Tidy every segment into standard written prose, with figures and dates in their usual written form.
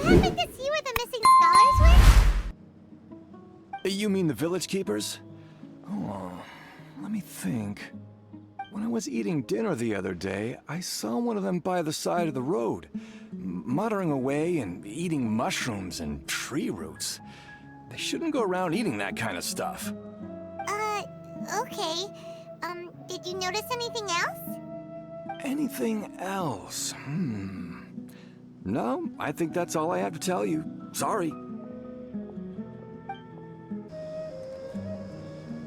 you happen to see where the missing scholars went? You mean the village keepers? Oh, let me think. When I was eating dinner the other day, I saw one of them by the side of the road, muttering away and eating mushrooms and tree roots. They shouldn't go around eating that kind of stuff. Okay. Did you notice anything else? Anything else? No, I think that's all I have to tell you. Sorry.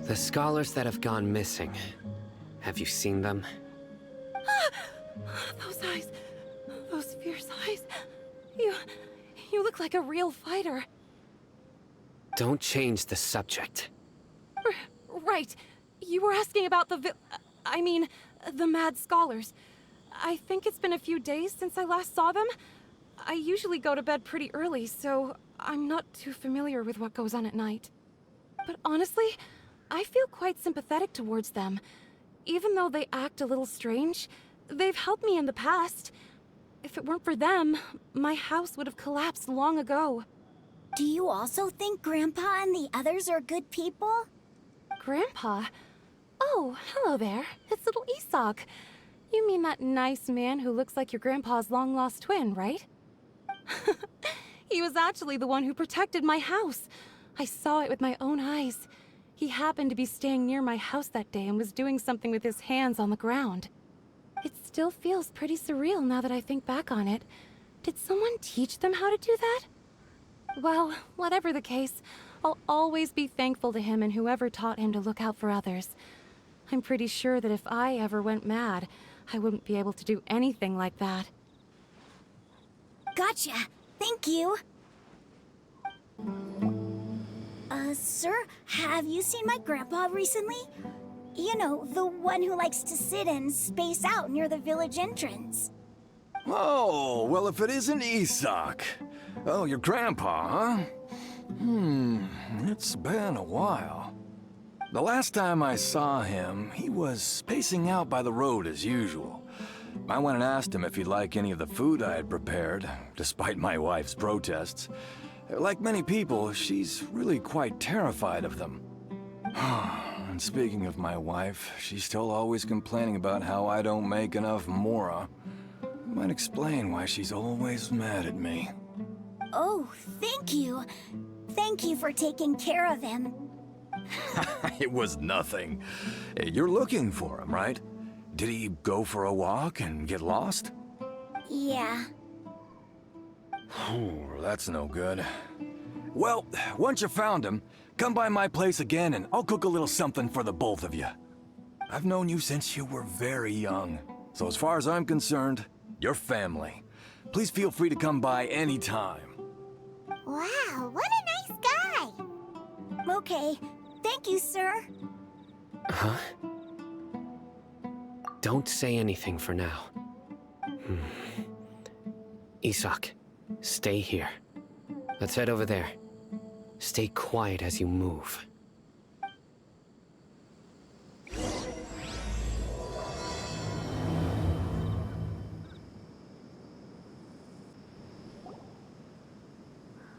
The scholars that have gone missing. Have you seen them? Those eyes. Those fierce eyes. You look like a real fighter. Don't change the subject. Right. You were asking about the mad scholars. I think it's been a few days since I last saw them. I usually go to bed pretty early, so I'm not too familiar with what goes on at night. But honestly, I feel quite sympathetic towards them. Even though they act a little strange, they've helped me in the past. If it weren't for them, my house would have collapsed long ago. Do you also think Grandpa and the others are good people? Grandpa? Oh, hello there. It's little Isak. You mean that nice man who looks like your grandpa's long-lost twin, right? He was actually the one who protected my house. I saw it with my own eyes. He happened to be staying near my house that day and was doing something with his hands on the ground. It still feels pretty surreal now that I think back on it. Did someone teach them how to do that? Well, whatever the case, I'll always be thankful to him and whoever taught him to look out for others. I'm pretty sure that if I ever went mad, I wouldn't be able to do anything like that. Gotcha. Thank you. Sir, have you seen my grandpa recently? You know, the one who likes to sit and space out near the village entrance. Oh, well, if it isn't Isak. Oh, your grandpa, huh? It's been a while. The last time I saw him, he was spacing out by the road as usual. I went and asked him if he'd like any of the food I had prepared, despite my wife's protests. Like many people, she's really quite terrified of them. And speaking of my wife, she's still always complaining about how I don't make enough mora. Might explain why she's always mad at me. Oh, thank you. Thank you for taking care of him. It was nothing. You're looking for him, right? Did he go for a walk and get lost? Yeah. Oh, that's no good. Well, once you found him, come by my place again and I'll cook a little something for the both of you. I've known you since you were very young, so as far as I'm concerned, you're family. Please feel free to come by anytime. Wow, what a nice guy! Okay, thank you, sir. Huh? Don't say anything for now. Isak, stay here. Let's head over there. Stay quiet as you move.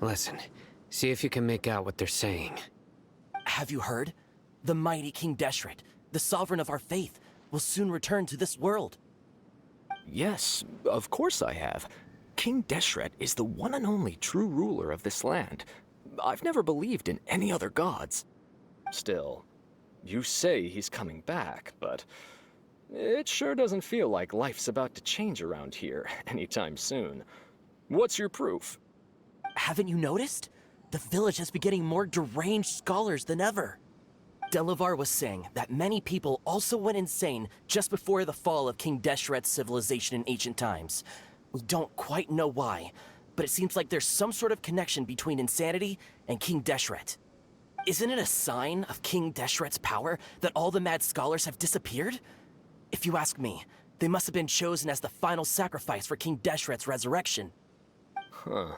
Listen, see if you can make out what they're saying. Have you heard? The mighty King Deshret, the sovereign of our faith, will soon return to this world. Yes, of course I have. King Deshret is the one and only true ruler of this land. I've never believed in any other gods. Still, you say he's coming back, but it sure doesn't feel like life's about to change around here anytime soon. What's your proof? Haven't you noticed? The village has been getting more deranged scholars than ever. Delavar was saying that many people also went insane just before the fall of King Deshret's civilization in ancient times. We don't quite know why, but it seems like there's some sort of connection between insanity and King Deshret. Isn't it a sign of King Deshret's power that all the mad scholars have disappeared? If you ask me, they must have been chosen as the final sacrifice for King Deshret's resurrection. Huh.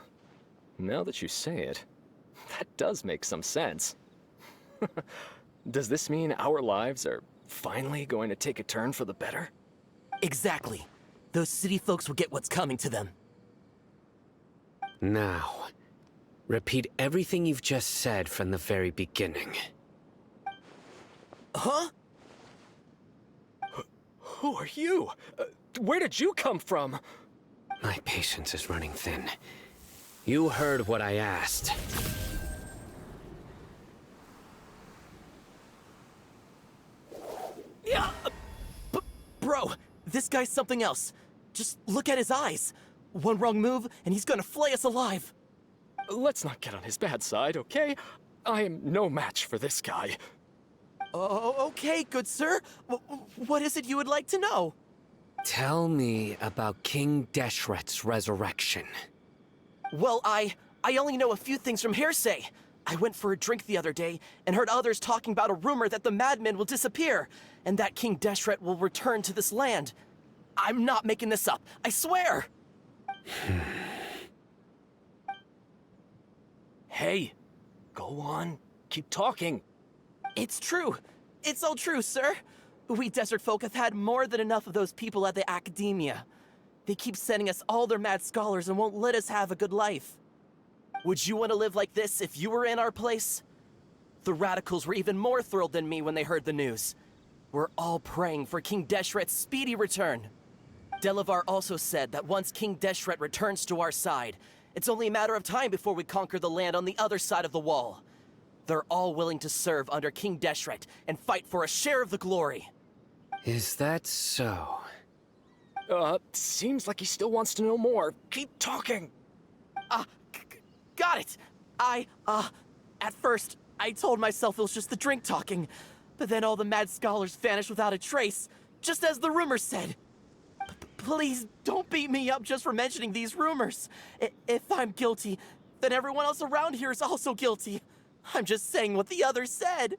Now that you say it, that does make some sense. Does this mean our lives are finally going to take a turn for the better? Exactly. Those city folks will get what's coming to them. Now, repeat everything you've just said from the very beginning. Huh? Who are you? Where did you come from? My patience is running thin. You heard what I asked. Yeah! Bro, this guy's something else. Just look at his eyes. One wrong move, and he's gonna flay us alive. Let's not get on his bad side, okay? I am no match for this guy. Oh, okay, good sir. What is it you would like to know? Tell me about King Deshret's resurrection. Well, I only know a few things from hearsay. I went for a drink the other day and heard others talking about a rumor that the madman will disappear and that King Deshret will return to this land. I'm not making this up, I swear! Hey, go on. Keep talking. It's true. It's all true, sir. We desert folk have had more than enough of those people at the Akademia. They keep sending us all their mad scholars and won't let us have a good life. Would you want to live like this if you were in our place? The radicals were even more thrilled than me when they heard the news. We're all praying for King Deshret's speedy return. Delavar also said that once King Deshret returns to our side, it's only a matter of time before we conquer the land on the other side of the wall. They're all willing to serve under King Deshret and fight for a share of the glory. Is that so? Seems like he still wants to know more. Keep talking. Got it! At first, I told myself it was just the drink talking, but then all the mad scholars vanished without a trace, just as the rumors said. Please, don't beat me up just for mentioning these rumors. If I'm guilty, then everyone else around here is also guilty. I'm just saying what the others said.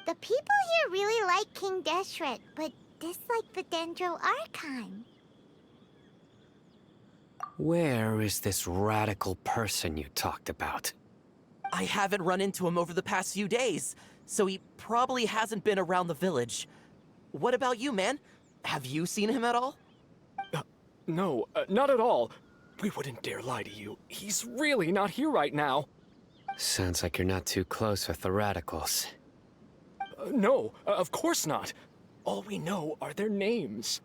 The people here really like King Deshret, but dislike the Dendro Archon. Where is this radical person you talked about? I haven't run into him over the past few days, so he probably hasn't been around the village. What about you, man? Have you seen him at all? No, not at all. We wouldn't dare lie to you. He's really not here right now. Sounds like you're not too close with the radicals. No, of course not. All we know are their names.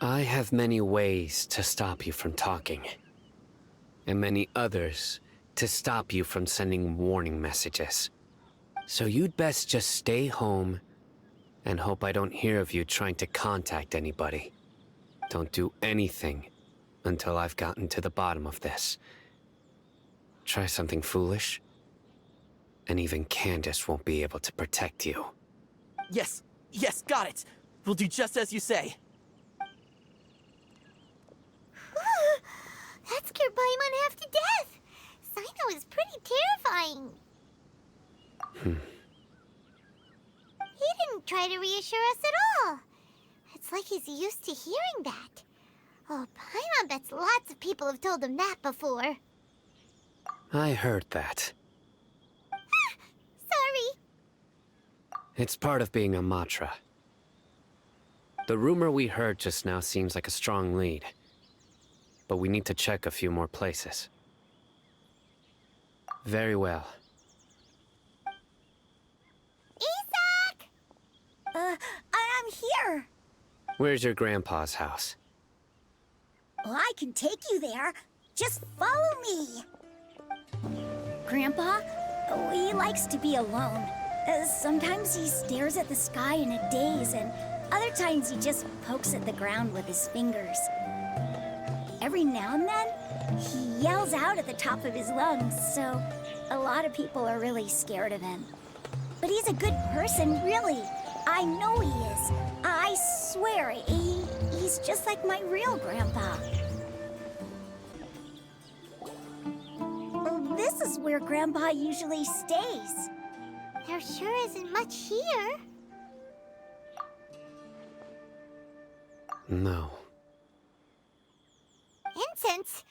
I have many ways to stop you from talking. And many others to stop you from sending warning messages. So you'd best just stay home and hope I don't hear of you trying to contact anybody. Don't do anything until I've gotten to the bottom of this. Try something foolish, and even Candace won't be able to protect you. Yes, got it. We'll do just as you say. That scared Paimon half to death. Sino is pretty terrifying. He didn't try to reassure us at all. It's like he's used to hearing that. Oh, Paimon bets lots of people have told him that before. I heard that. Sorry. It's part of being a Matra. The rumor we heard just now seems like a strong lead. But we need to check a few more places. Very well. Isak! I'm here. Where's your grandpa's house? Well, I can take you there. Just follow me. Grandpa, he likes to be alone. Sometimes he stares at the sky in a daze, and other times he just pokes at the ground with his fingers. Every now and then, he yells out at the top of his lungs, so a lot of people are really scared of him. But he's a good person, really. I know he is. I swear, he's just like my real grandpa. Well, this is where Grandpa usually stays. There sure isn't much here. No. Incense?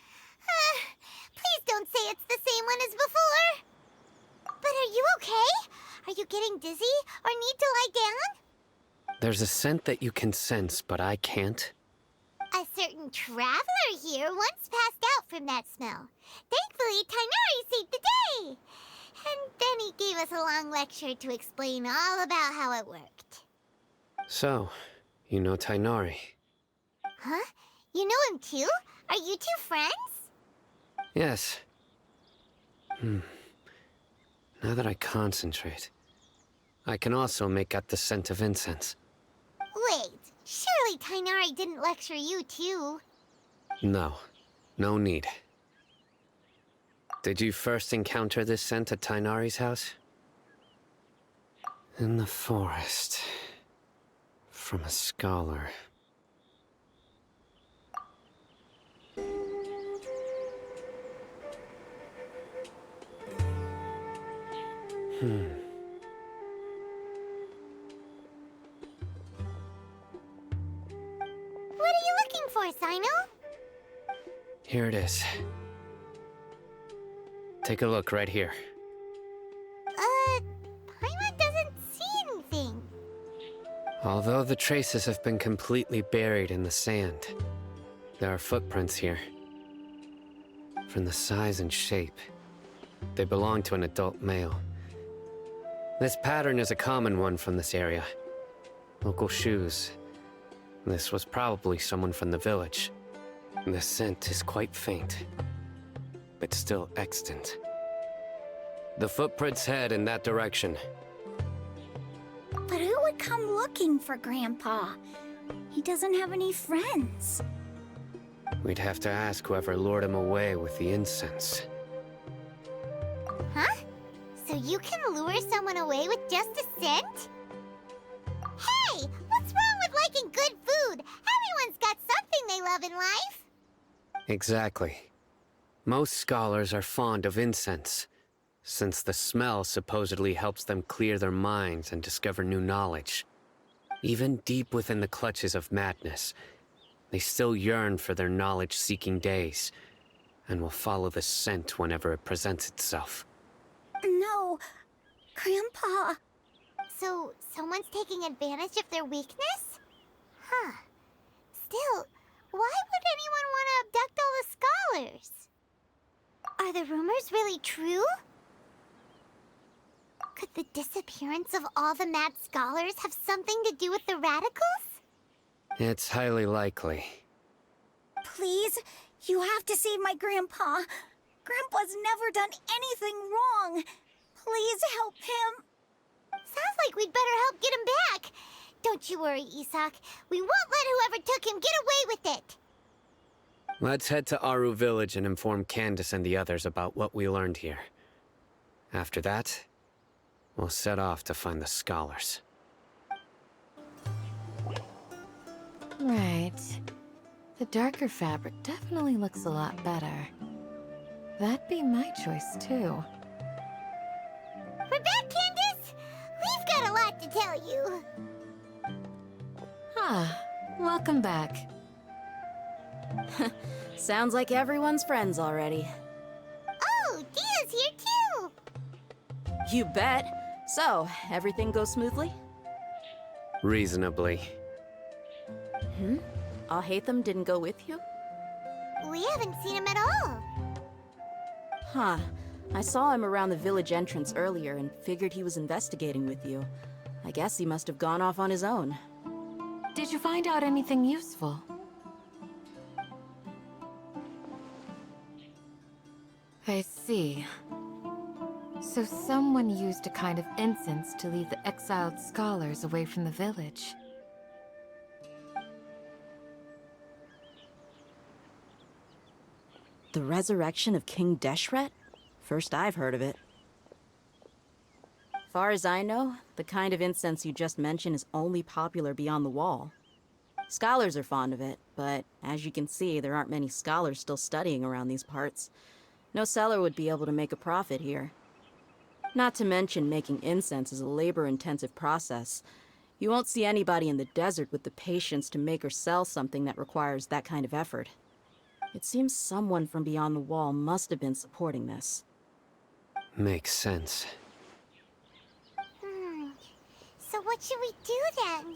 Please don't say it's the same one as before. But are you okay? Are you getting dizzy or need to lie down? There's a scent that you can sense, but I can't. A certain traveler here once passed out from that smell. Thankfully, Tainari saved the day! And then he gave us a long lecture to explain all about how it worked. So, you know Tainari? Huh? You know him too? Are you two friends? Yes. Now that I concentrate, I can also make out the scent of incense. Wait, surely Tainari didn't lecture you too? No, no need. Did you first encounter this scent at Tainari's house? In the forest. From a scholar. What are you looking for, Sino? Here it is. Take a look right here. Paimon doesn't see anything. Although the traces have been completely buried in the sand, there are footprints here. From the size and shape, they belong to an adult male. This pattern is a common one from this area. Local shoes. This was probably someone from the village. The scent is quite faint, but still extant. The footprints head in that direction. But who would come looking for Grandpa? He doesn't have any friends. We'd have to ask whoever lured him away with the incense. Huh? So you can lure someone away with just a scent? Hey! What's wrong with liking good food? Everyone's got something they love in life. Exactly. Most scholars are fond of incense, since the smell supposedly helps them clear their minds and discover new knowledge. Even deep within the clutches of madness, they still yearn for their knowledge-seeking days, and will follow the scent whenever it presents itself. No, Grandpa. So, someone's taking advantage of their weakness? Huh. Still, why would anyone want to abduct all the scholars? Are the rumors really true? Could the disappearance of all the mad scholars have something to do with the radicals? It's highly likely. Please, you have to save my Grandpa. Grandpa's never done anything wrong. Please help him. Sounds like we'd better help get him back. Don't you worry, Isak. We won't let whoever took him get away with it. Let's head to Aru Village and inform Candace and the others about what we learned here. After that, we'll set off to find the scholars. Right. The darker fabric definitely looks a lot better. That'd be my choice, too. We're back, Candace! We've got a lot to tell you. Ah, welcome back. Sounds like everyone's friends already. Oh, Dia's here too! You bet. So, everything goes smoothly? Reasonably. Alhaitham didn't go with you? We haven't seen him at all. Huh. I saw him around the village entrance earlier and figured he was investigating with you. I guess he must have gone off on his own. Did you find out anything useful? I see. So someone used a kind of incense to lead the exiled scholars away from the village. The resurrection of King Deshret? First I've heard of it. Far as I know, the kind of incense you just mentioned is only popular beyond the wall. Scholars are fond of it, but as you can see, there aren't many scholars still studying around these parts. No seller would be able to make a profit here. Not to mention making incense is a labor-intensive process. You won't see anybody in the desert with the patience to make or sell something that requires that kind of effort. It seems someone from beyond the wall must have been supporting this. Makes sense. So what should we do then?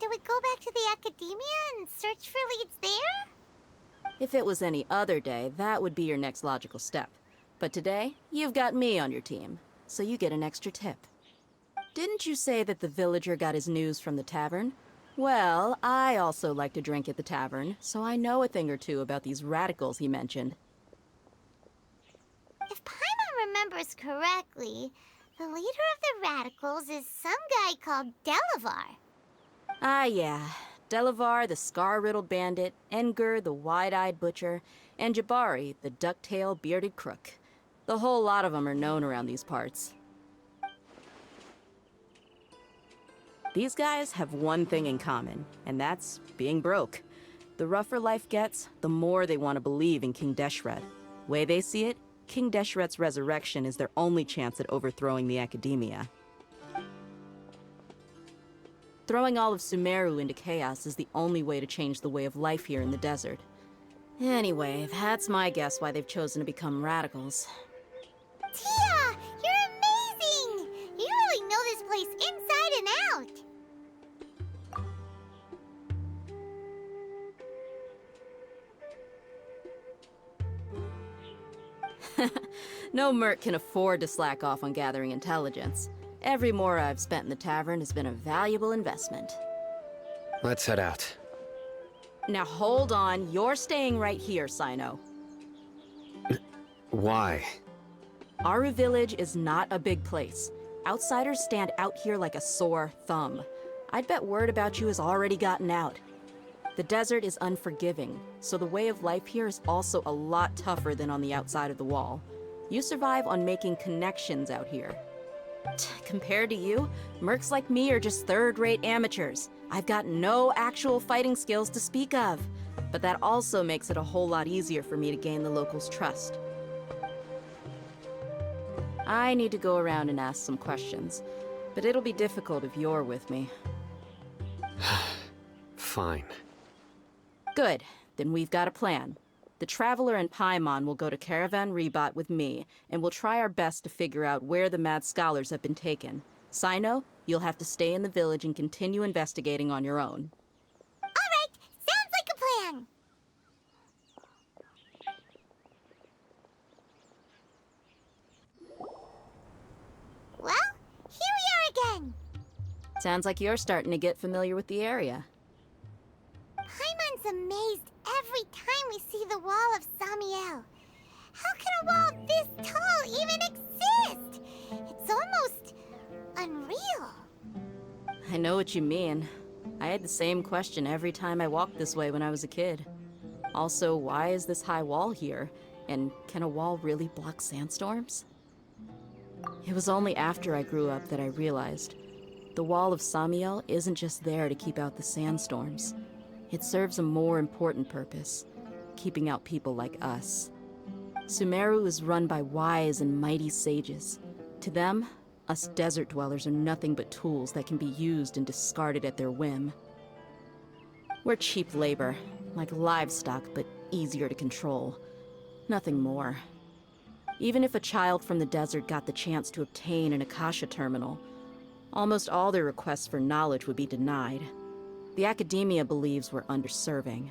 Do we go back to the Akademia and search for leads there? If it was any other day, that would be your next logical step. But today, you've got me on your team, so you get an extra tip. Didn't you say that the villager got his news from the tavern? Well, I also like to drink at the tavern, so I know a thing or two about these radicals he mentioned. If Paimon remembers correctly, the leader of the radicals is some guy called Delavar. Ah, yeah. Delavar, the scar-riddled bandit, Engur, the wide-eyed butcher, and Jabari, the duck-tailed bearded crook. The whole lot of them are known around these parts. These guys have one thing in common, and that's being broke. The rougher life gets, the more they want to believe in King Deshret. Way they see it, King Deshret's resurrection is their only chance at overthrowing the Akademia. Throwing all of Sumeru into chaos is the only way to change the way of life here in the desert. Anyway, that's my guess why they've chosen to become radicals. Tia, you're amazing! You really know this place inside and out. No merc can afford to slack off on gathering intelligence. Every mora I've spent in the tavern has been a valuable investment. Let's head out. Now hold on, you're staying right here, Sino. Why? Aru Village is not a big place. Outsiders stand out here like a sore thumb. I'd bet word about you has already gotten out. The desert is unforgiving, so the way of life here is also a lot tougher than on the outside of the wall. You survive on making connections out here. Compared to you, mercs like me are just third-rate amateurs. I've got no actual fighting skills to speak of, but that also makes it a whole lot easier for me to gain the locals' trust. I need to go around and ask some questions, but it'll be difficult if you're with me. Fine. Good, then we've got a plan. The Traveler and Paimon will go to Caravan Rebot with me, and we'll try our best to figure out where the mad scholars have been taken. Sino, you'll have to stay in the village and continue investigating on your own. All right, sounds like a plan. Well, here we are again. Sounds like you're starting to get familiar with the area. Paimon's amazed every time we see the wall of Samiel. How can a wall this tall even exist? It's almost unreal. I know what you mean. I had the same question every time I walked this way when I was a kid. Also, why is this high wall here? And can a wall really block sandstorms? It was only after I grew up that I realized the wall of Samiel isn't just there to keep out the sandstorms. It serves a more important purpose, keeping out people like us. Sumeru is run by wise and mighty sages. To them, us desert dwellers are nothing but tools that can be used and discarded at their whim. We're cheap labor, like livestock, but easier to control. Nothing more. Even if a child from the desert got the chance to obtain an Akasha terminal, almost all their requests for knowledge would be denied. The Akademia believes we're underserving.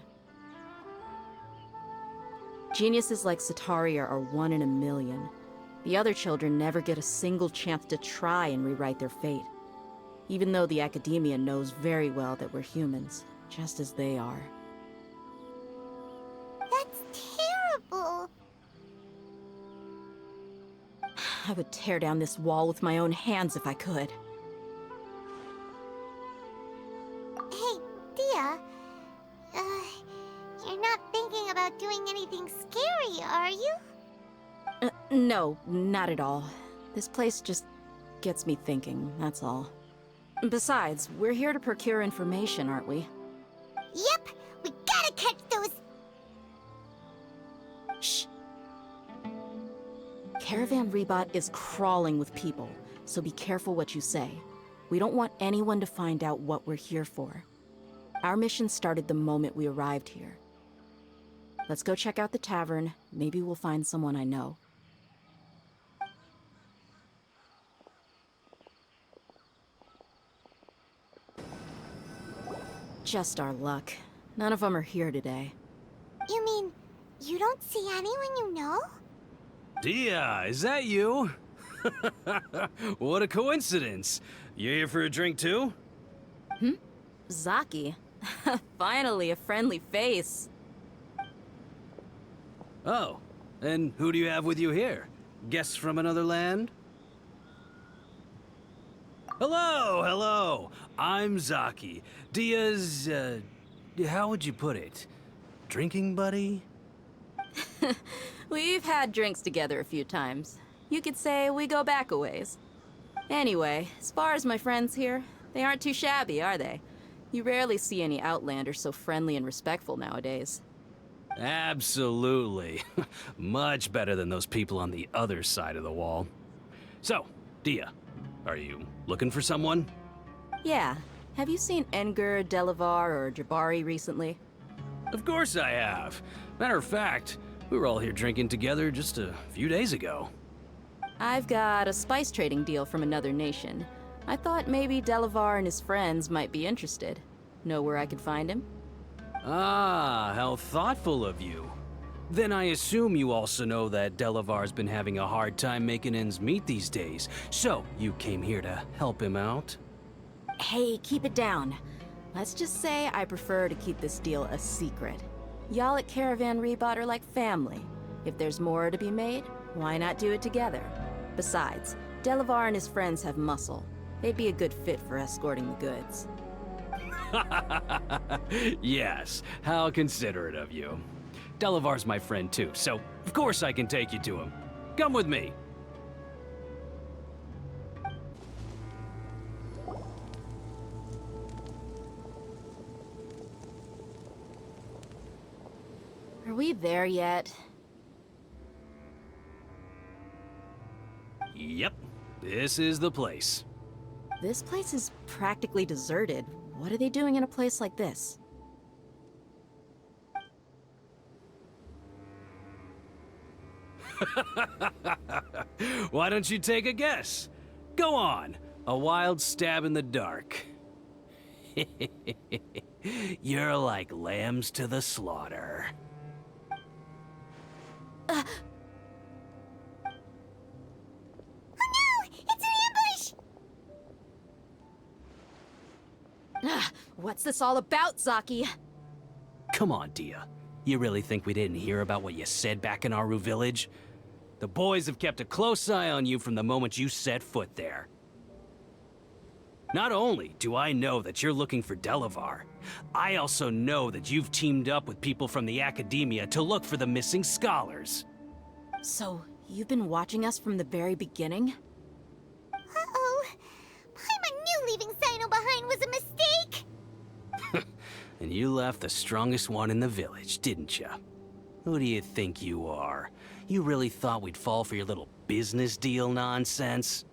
Geniuses like Sataria are 1 in a million. The other children never get a single chance to try and rewrite their fate, even though the Akademia knows very well that we're humans, just as they are. That's terrible. I would tear down this wall with my own hands if I could. Hey, Dia. You're not thinking about doing anything scary, are you? No, not at all. This place just gets me thinking, that's all. Besides, we're here to procure information, aren't we? Yep, we gotta catch those. Shh. Caravan Rebot is crawling with people, so be careful what you say. We don't want anyone to find out what we're here for. Our mission started the moment we arrived here. Let's go check out the tavern. Maybe we'll find someone I know. Just our luck. None of them are here today. You mean You don't see anyone you know? Dia, is that you? What a coincidence. You here for a drink too? Zaki. Finally, a friendly face. Oh, and who do you have with you here? Guests from another land? Hello, hello. I'm Zaki. Dia's, how would you put it? Drinking buddy? We've had drinks together a few times. You could say we go back a ways. Anyway, as far as my friends here, they aren't too shabby, are they? You rarely see any Outlanders so friendly and respectful nowadays. Absolutely. Much better than those people on the other side of the wall. So, Dia, are you looking for someone? Yeah. Have you seen Enger, Delavar, or Jabari recently? Of course I have. Matter of fact, we were all here drinking together just a few days ago. I've got a spice trading deal from another nation. I thought maybe Delavar and his friends might be interested. Know where I could find him? Ah, how thoughtful of you. Then I assume you also know that Delavar's been having a hard time making ends meet these days, so you came here to help him out? Hey, keep it down. Let's just say I prefer to keep this deal a secret. Y'all at Caravan Rebot are like family. If there's more to be made, why not do it together? Besides, Delavar and his friends have muscle. They'd be a good fit for escorting the goods. Yes, how considerate of you. Delavar's my friend too, so of course I can take you to him. Come with me. Are we there yet? Yep, this is the place. This place is practically deserted. What are they doing in a place like this? Why don't you take a guess? Go on, a wild stab in the dark. You're like lambs to the slaughter. What's this all about, Zaki? Come on, Dia. You really think we didn't hear about what you said back in Aru village? The boys have kept a close eye on you from the moment you set foot there. Not only do I know that you're looking for Delavar, I also know that you've teamed up with people from the Akademia to look for the missing scholars. So, you've been watching us from the very beginning? Uh-oh. Paimon knew leaving Sino behind was a mistake! And you left the strongest one in the village, didn't you? Who do you think you are? You really thought we'd fall for your little business deal nonsense?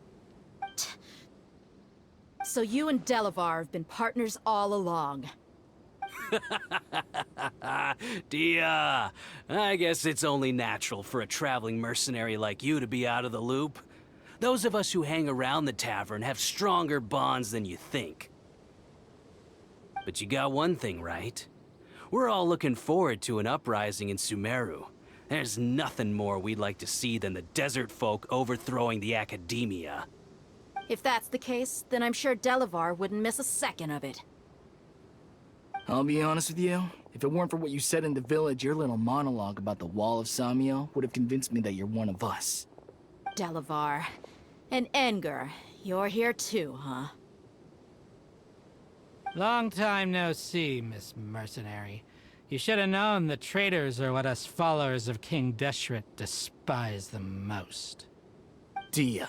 So you and Delavar have been partners all along. Dia, I guess it's only natural for a traveling mercenary like you to be out of the loop. Those of us who hang around the tavern have stronger bonds than you think. But you got one thing right. We're all looking forward to an uprising in Sumeru. There's nothing more we'd like to see than the desert folk overthrowing the Akademia. If that's the case, then I'm sure Delavar wouldn't miss a second of it. I'll be honest with you. If it weren't for what you said in the village, your little monologue about the Wall of Samiel would have convinced me that you're one of us. Delavar. And Enger, you're here too, huh? Long time no see, Miss Mercenary. You should have known the traitors are what us followers of King Deshret despise the most. Dia,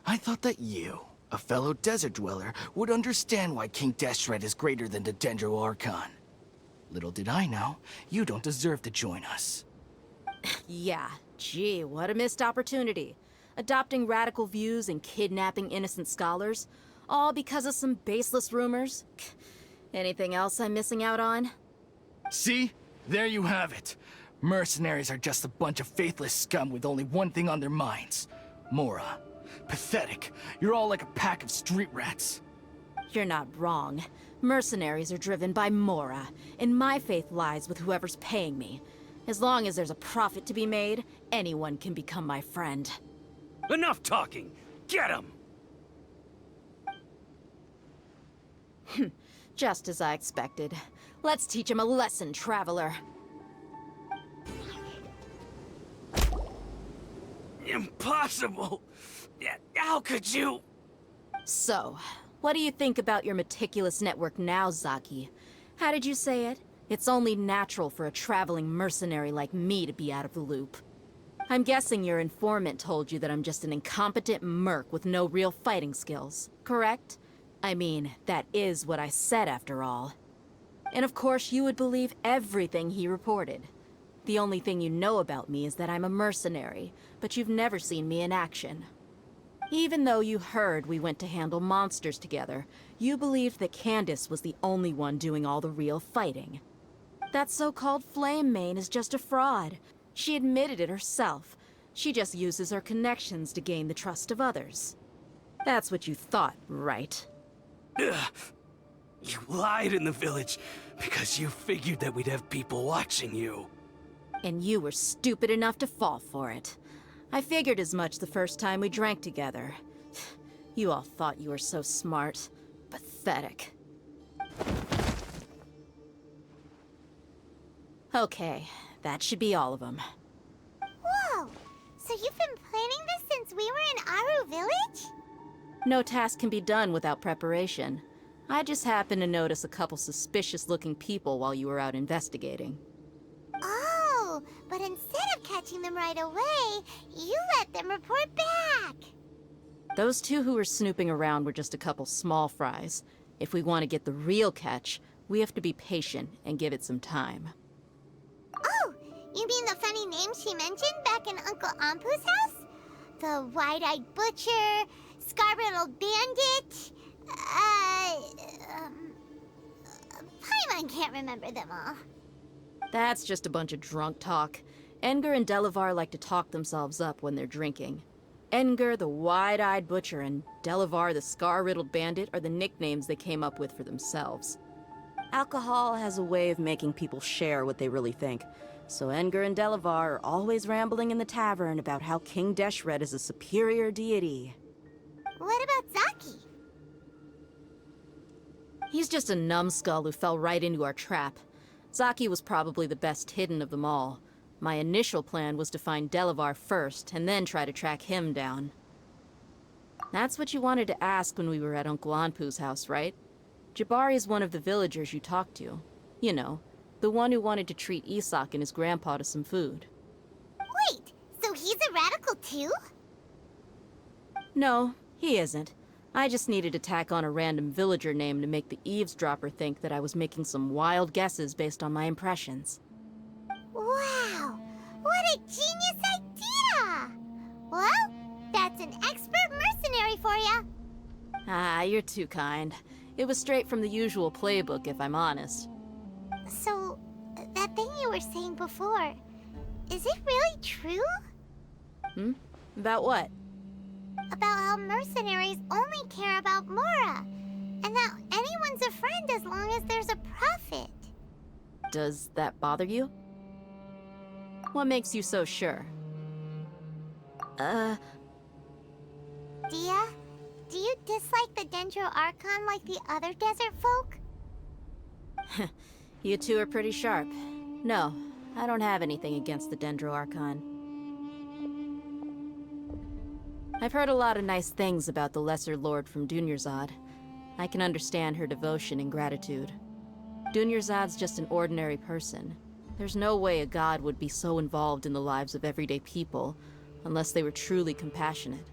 I thought that you, a fellow desert dweller, would understand why King Deshret is greater than the Dendro Archon. Little did I know, you don't deserve to join us. Yeah, gee, what a missed opportunity. Adopting radical views and kidnapping innocent scholars, all because of some baseless rumors. Anything else I'm missing out on? See? There you have it. Mercenaries are just a bunch of faithless scum with only one thing on their minds. Mora. Pathetic. You're all like a pack of street rats. You're not wrong. Mercenaries are driven by Mora, and my faith lies with whoever's paying me. As long as there's a profit to be made, anyone can become my friend. Enough talking! Get him! Just as I expected. Let's teach him a lesson, traveler. Impossible! How could you? So, what do you think about your meticulous network now, Zaki? How did you say it? It's only natural for a traveling mercenary like me to be out of the loop. I'm guessing your informant told you that I'm just an incompetent merc with no real fighting skills, correct? I mean, that is what I said after all. And of course you would believe everything he reported. The only thing you know about me is that I'm a mercenary, but you've never seen me in action. Even though you heard we went to handle monsters together, you believed that Candace was the only one doing all the real fighting. That so-called Flame Mane is just a fraud. She admitted it herself. She just uses her connections to gain the trust of others. That's what you thought, right? Ugh. You lied in the village because you figured that we'd have people watching you. And you were stupid enough to fall for it. I figured as much the first time we drank together. You all thought you were so smart. Pathetic. Okay, that should be all of them. Whoa! So you've been planning this since we were in Aru Village? No task can be done without preparation. I just happened to notice a couple suspicious-looking people while you were out investigating. Oh, but instead of catching them right away, you let them report back. Those two who were snooping around were just a couple small fries. If we want to get the real catch, we have to be patient and give it some time. Oh, you mean the funny name she mentioned back in Uncle Ampu's house? The wide-eyed butcher, scar-riddled bandit, Paimon can't remember them all. That's just a bunch of drunk talk. Engar and Delavar like to talk themselves up when they're drinking. Engar, the wide-eyed butcher, and Delavar, the scar-riddled bandit, are the nicknames they came up with for themselves. Alcohol has a way of making people share what they really think, so Engar and Delavar are always rambling in the tavern about how King Deshret is a superior deity. What about Zaki? He's just a numbskull who fell right into our trap. Zaki was probably the best hidden of them all. My initial plan was to find Delavar first, and then try to track him down. That's what you wanted to ask when we were at Uncle Anpu's house, right? Jabari is one of the villagers you talked to. You know, the one who wanted to treat Isak and his grandpa to some food. Wait, so he's a radical too? No, he isn't. I just needed to tack on a random villager name to make the eavesdropper think that I was making some wild guesses based on my impressions. Wow, what a genius idea! Well, that's an expert mercenary for you. Ah, you're too kind. It was straight from the usual playbook, if I'm honest. So, that thing you were saying before, is it really true? About what? About how mercenaries only care about Mora, and that anyone's a friend as long as there's a profit. Does that bother you? What makes you so sure? Dia, do you dislike the Dendro Archon like the other desert folk? You two are pretty sharp. No, I don't have anything against the Dendro Archon. I've heard a lot of nice things about the Lesser Lord from Dunyarzad. I can understand her devotion and gratitude. Dunyarzad's just an ordinary person. There's no way a god would be so involved in the lives of everyday people, unless they were truly compassionate.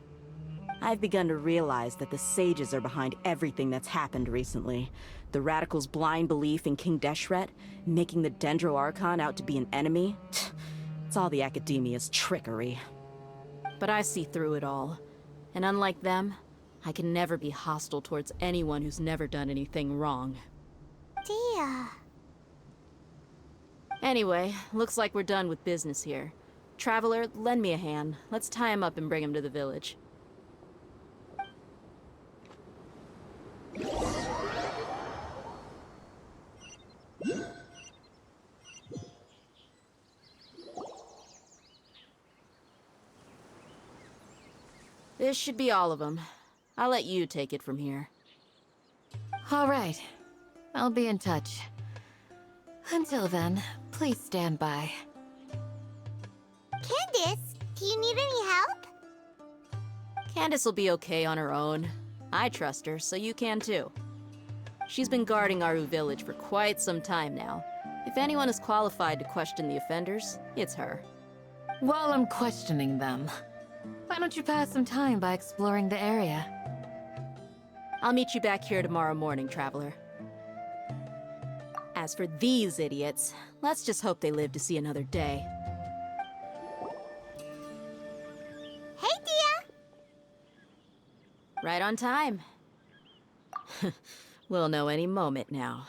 I've begun to realize that the sages are behind everything that's happened recently. The radicals' blind belief in King Deshret, making the Dendro Archon out to be an enemy. It's all the Akademia's trickery. But I see through it all. And unlike them, I can never be hostile towards anyone who's never done anything wrong. Dia. Anyway, looks like we're done with business here. Traveler, lend me a hand. Let's tie him up and bring him to the village. This should be all of them. I'll let you take it from here. All right. I'll be in touch. Until then, please stand by. Candace, do you need any help? Candace will be okay on her own. I trust her, so you can too. She's been guarding Aru village for quite some time now. If anyone is qualified to question the offenders, it's her. While I'm questioning them, why don't you pass some time by exploring the area? I'll meet you back here tomorrow morning, Traveler. As for these idiots, let's just hope they live to see another day. Hey, Dia! Right on time. We'll know any moment now.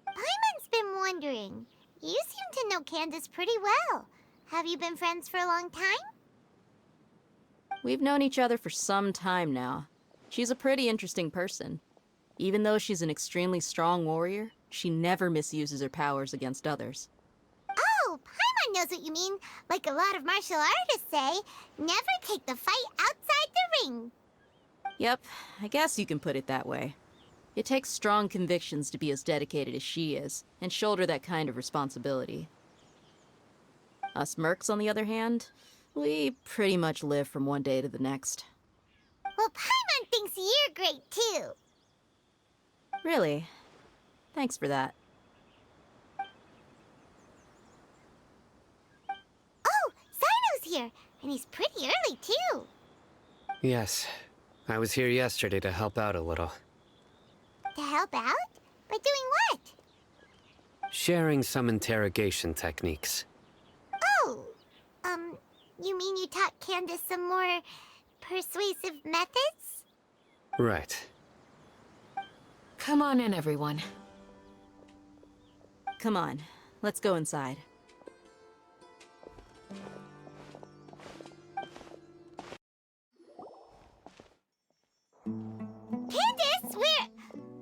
Paimon's been wondering. You seem to know Candace pretty well. Have you been friends for a long time? We've known each other for some time now. She's a pretty interesting person. Even though she's an extremely strong warrior, she never misuses her powers against others. Oh, Paimon knows what you mean. Like a lot of martial artists say, never take the fight outside the ring. Yep, I guess you can put it that way. It takes strong convictions to be as dedicated as she is, and shoulder that kind of responsibility. Us mercs, on the other hand, we pretty much live from one day to the next. Well, Paimon thinks you're great, too. Really? Thanks for that. Oh, Sino's here, and he's pretty early, too. Yes. I was here yesterday to help out a little. To help out? By doing what? Sharing some interrogation techniques. Oh, you mean you taught Candace some more persuasive methods? Right. Come on in, everyone. Come on, let's go inside. Candace, where...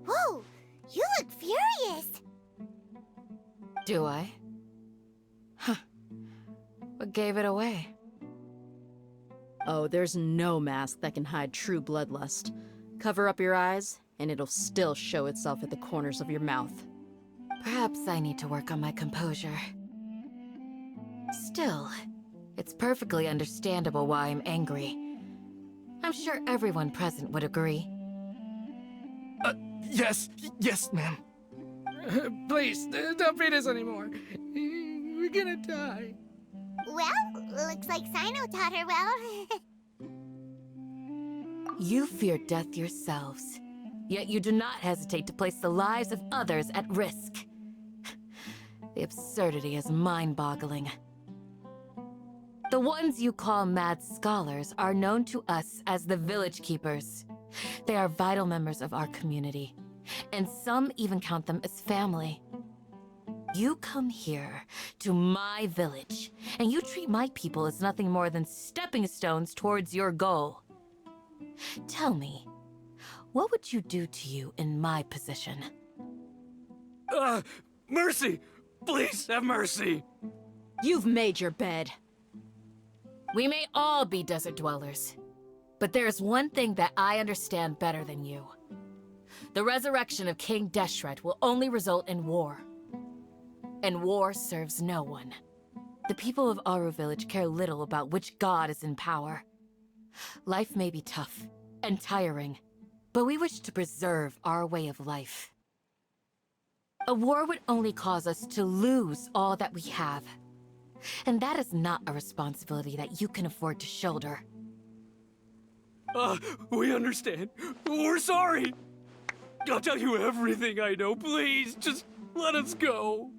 Whoa, you look furious. Do I? Huh. What gave it away? Oh, there's no mask that can hide true bloodlust. Cover up your eyes, and it'll still show itself at the corners of your mouth. Perhaps I need to work on my composure. Still, it's perfectly understandable why I'm angry. I'm sure everyone present would agree. Yes, ma'am. Please, don't beat us anymore. We're gonna die. Well, looks like Sino taught her well. You fear death yourselves, yet you do not hesitate to place the lives of others at risk. The absurdity is mind-boggling. The ones you call mad scholars are known to us as the Village Keepers. They are vital members of our community, and some even count them as family. You come here to my village, and you treat my people as nothing more than stepping stones towards your goal. Tell me, what would you do to you in my position? Mercy! Please have mercy! You've made your bed. We may all be desert dwellers, but there's one thing that I understand better than you. The resurrection of King Deshret will only result in war. And war serves no one. The people of Aru village care little about which god is in power. Life may be tough and tiring, but we wish to preserve our way of life. A war would only cause us to lose all that we have. And that is not a responsibility that you can afford to shoulder. We understand. We're sorry. I'll tell you everything I know. Please, just let us go.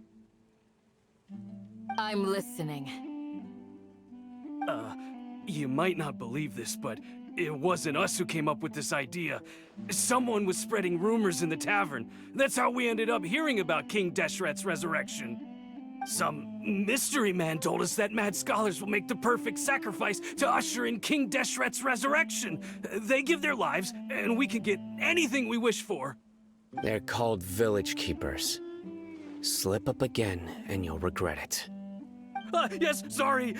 I'm listening. You might not believe this, but it wasn't us who came up with this idea. Someone was spreading rumors in the tavern. That's how we ended up hearing about King Deshret's resurrection. Some mystery man told us that mad scholars will make the perfect sacrifice to usher in King Deshret's resurrection. They give their lives, and we can get anything we wish for. They're called Village Keepers. Slip up again, and you'll regret it. Yes, sorry.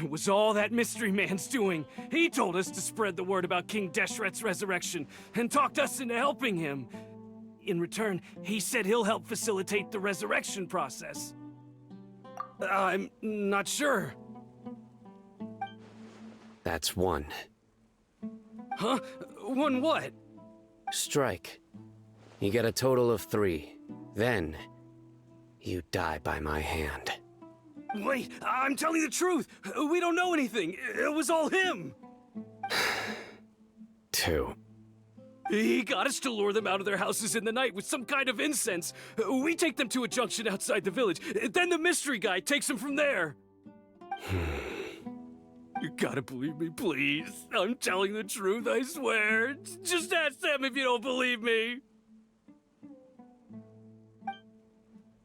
It was all that mystery man's doing. He told us to spread the word about King Deshret's resurrection and talked us into helping him. In return, he said he'll help facilitate the resurrection process. I'm not sure. That's one. Huh? One what? Strike. You get a total of 3. Then, you die by my hand. Wait, I'm telling the truth. We don't know anything. It was all him. 2. He got us to lure them out of their houses in the night with some kind of incense. We take them to a junction outside the village. Then the mystery guy takes them from there. You gotta believe me, please. I'm telling the truth, I swear. Just ask them if you don't believe me.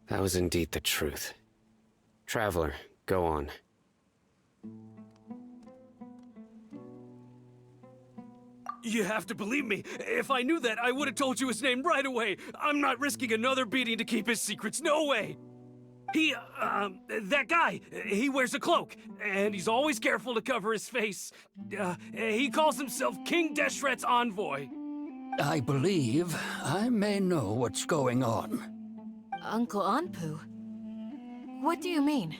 That was indeed the truth. Traveler, go on. You have to believe me. If I knew that, I would have told you his name right away. I'm not risking another beating to keep his secrets. No way. That guy, he wears a cloak, and he's always careful to cover his face. He calls himself King Deshret's envoy. I believe I may know what's going on. Uncle Anpu? What do you mean?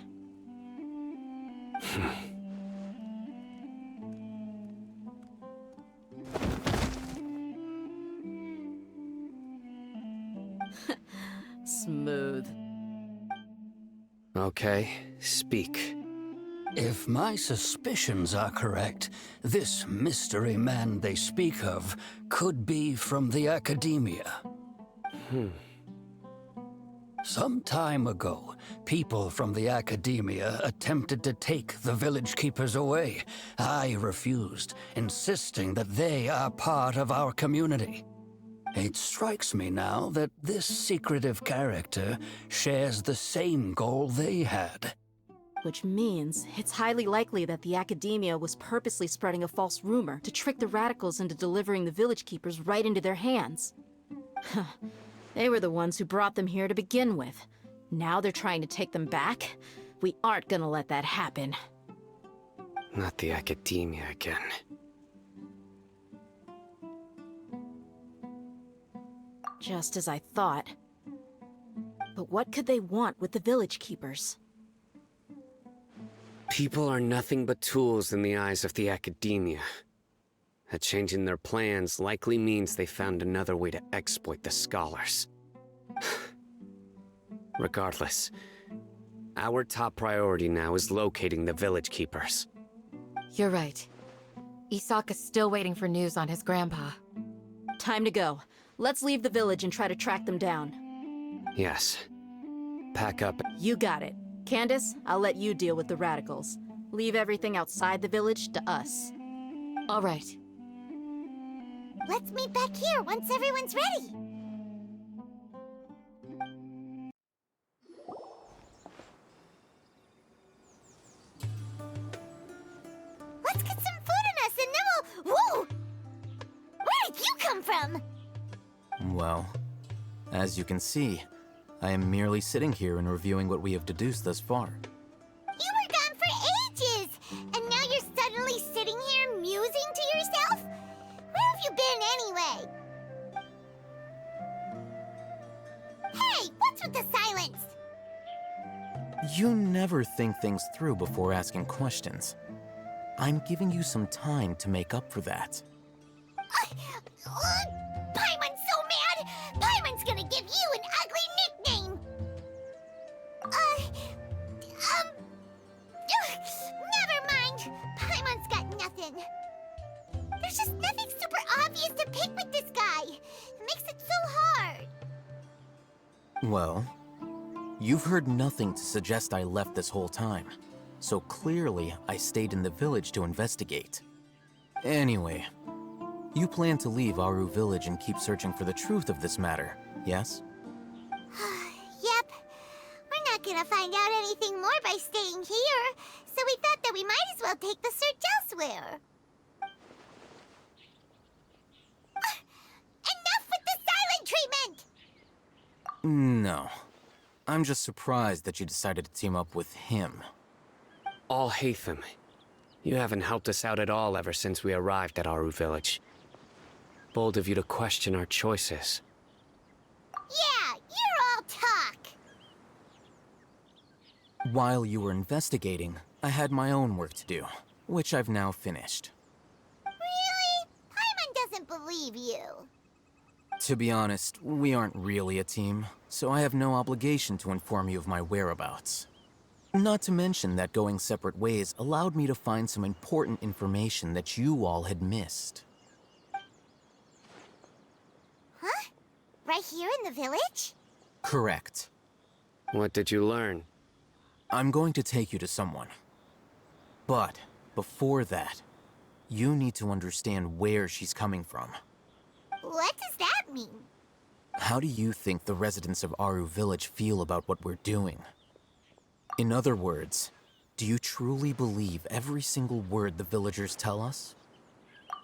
Smooth. Okay, speak. If my suspicions are correct, this mystery man they speak of could be from the Akademia. Some time ago, people from the Akademia attempted to take the village keepers away. I refused, insisting that they are part of our community. It strikes me now that this secretive character shares the same goal they had. Which means it's highly likely that the Academia was purposely spreading a false rumor to trick the radicals into delivering the village keepers right into their hands. They were the ones who brought them here to begin with. Now they're trying to take them back? We aren't gonna let that happen. Not the Academia again. Just as I thought. But what could they want with the village keepers? People are nothing but tools in the eyes of the Academia. A change in their plans likely means they found another way to exploit the scholars. Regardless, our top priority now is locating the village keepers. You're right. Isak is still waiting for news on his grandpa. Time to go. Let's leave the village and try to track them down. Yes. Pack up. You got it. Candace, I'll let you deal with the radicals. Leave everything outside the village to us. All right. Let's meet back here once everyone's ready. Let's get some food in us and then we'll... Whoa! Where did you come from? Well, as you can see, I am merely sitting here and reviewing what we have deduced thus far. You were gone for ages, and now you're suddenly sitting here musing to yourself? Where have you been anyway? Hey, what's with the silence? You never think things through before asking questions. I'm giving you some time to make up for that. Paimon's so mad! Paimon's gonna give you an ugly nickname! Never mind. Paimon's got nothing. There's just nothing super obvious to pick with this guy. It makes it so hard. Well, you've heard nothing to suggest I left this whole time, so clearly I stayed in the village to investigate. Anyway, you plan to leave Aru village and keep searching for the truth of this matter, yes? Yep. We're not gonna find out anything more by staying here, so we thought that we might as well take the search elsewhere. Enough with the silent treatment! No. I'm just surprised that you decided to team up with him. All Hatham, You haven't helped us out at all ever since we arrived at Aru Village. Bold of you to question our choices. Yeah, you're all talk. While you were investigating, I had my own work to do, which I've now finished. Really? Paimon doesn't believe you. To be honest, we aren't really a team, so I have no obligation to inform you of my whereabouts. Not to mention that going separate ways allowed me to find some important information that you all had missed. Huh? Right here in the village? Correct. What did you learn? I'm going to take you to someone. But before that, you need to understand where she's coming from. What does that mean? How do you think the residents of Aru Village feel about what we're doing? In other words, do you truly believe every single word the villagers tell us?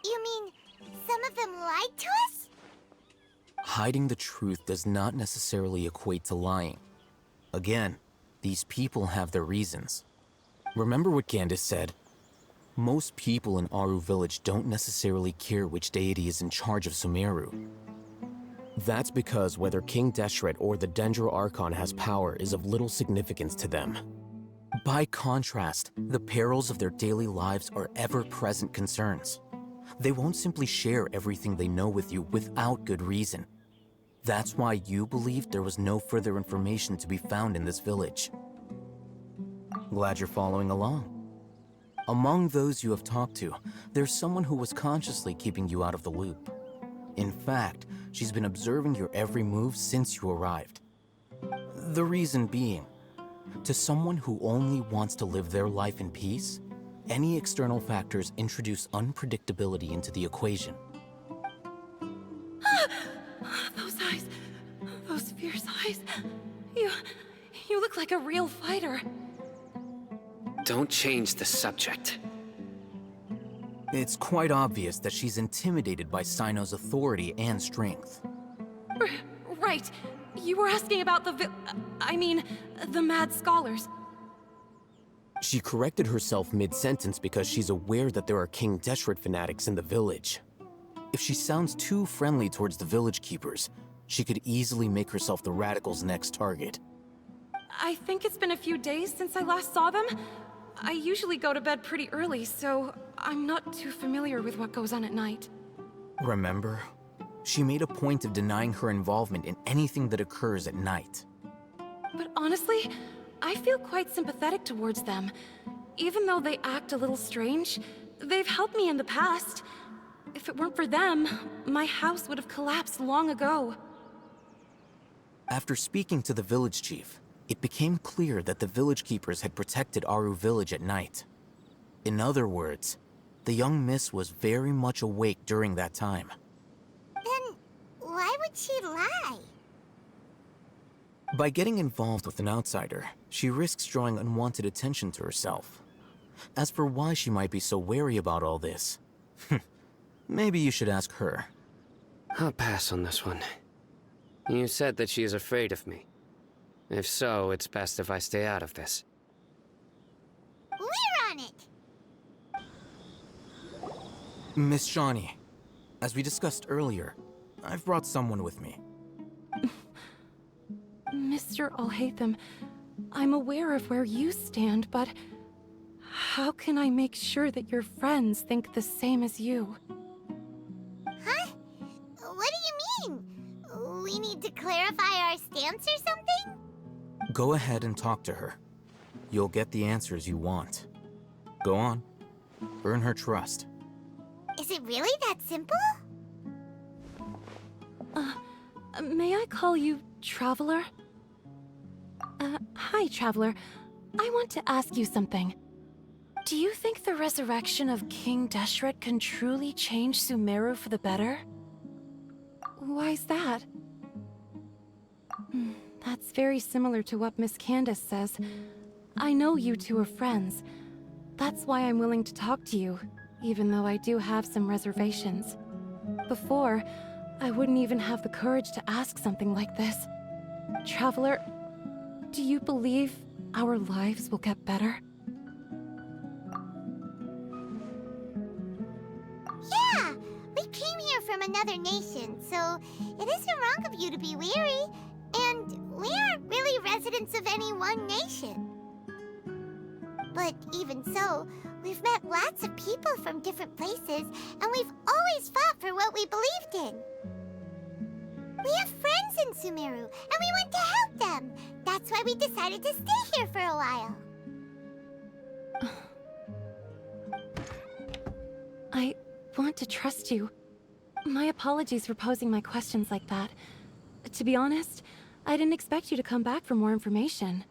You mean some of them lied to us? Hiding the truth does not necessarily equate to lying. Again, these people have their reasons. Remember what Grande said? Most people in Aru Village don't necessarily care which deity is in charge of Sumeru. That's because whether King Deshret or the Dendro Archon has power is of little significance to them. By contrast, the perils of their daily lives are ever-present concerns. They won't simply share everything they know with you without good reason. That's why you believed there was no further information to be found in this village. Glad you're following along. Among those you have talked to, there's someone who was consciously keeping you out of the loop. In fact, she's been observing your every move since you arrived. The reason being, to someone who only wants to live their life in peace, any external factors introduce unpredictability into the equation. Those eyes. Those fierce eyes. You look like a real fighter. Don't change the subject. It's quite obvious that she's intimidated by Sino's authority and strength. Right. You were asking about the mad scholars. She corrected herself mid-sentence because she's aware that there are King Deshret fanatics in the village. If she sounds too friendly towards the village keepers, she could easily make herself the radicals' next target. I think it's been a few days since I last saw them. I usually go to bed pretty early, so I'm not too familiar with what goes on at night. Remember? She made a point of denying her involvement in anything that occurs at night. But honestly, I feel quite sympathetic towards them. Even though they act a little strange, they've helped me in the past. If it weren't for them, my house would have collapsed long ago. After speaking to the village chief, it became clear that the village keepers had protected Aru Village at night. In other words, the young miss was very much awake during that time. Then why would she lie? By getting involved with an outsider, she risks drawing unwanted attention to herself. As for why she might be so wary about all this, maybe you should ask her. I'll pass on this one. You said that she is afraid of me. If so, it's best if I stay out of this. We're on it! Miss Shawnee, as we discussed earlier, I've brought someone with me. Mr. Alhaitham, I'm aware of where you stand, but how can I make sure that your friends think the same as you? Huh? What do you mean? We need to clarify our stance or something? Go ahead and talk to her. You'll get the answers you want. Go on. Earn her trust. Is it really that simple? May I call you Traveler? Hi, Traveler. I want to ask you something. Do you think the resurrection of King Deshret can truly change Sumeru for the better? Why's that? That's very similar to what Miss Candace says. I know you two are friends. That's why I'm willing to talk to you, even though I do have some reservations. Before, I wouldn't even have the courage to ask something like this. Traveler, do you believe our lives will get better? you're from another nation, so it isn't wrong of you to be weary. And we aren't really residents of any one nation. But even so, we've met lots of people from different places, and we've always fought for what we believed in. We have friends in Sumeru, and we want to help them. That's why we decided to stay here for a while. I want to trust you. My apologies for posing my questions like that. To be honest, I didn't expect you to come back for more information.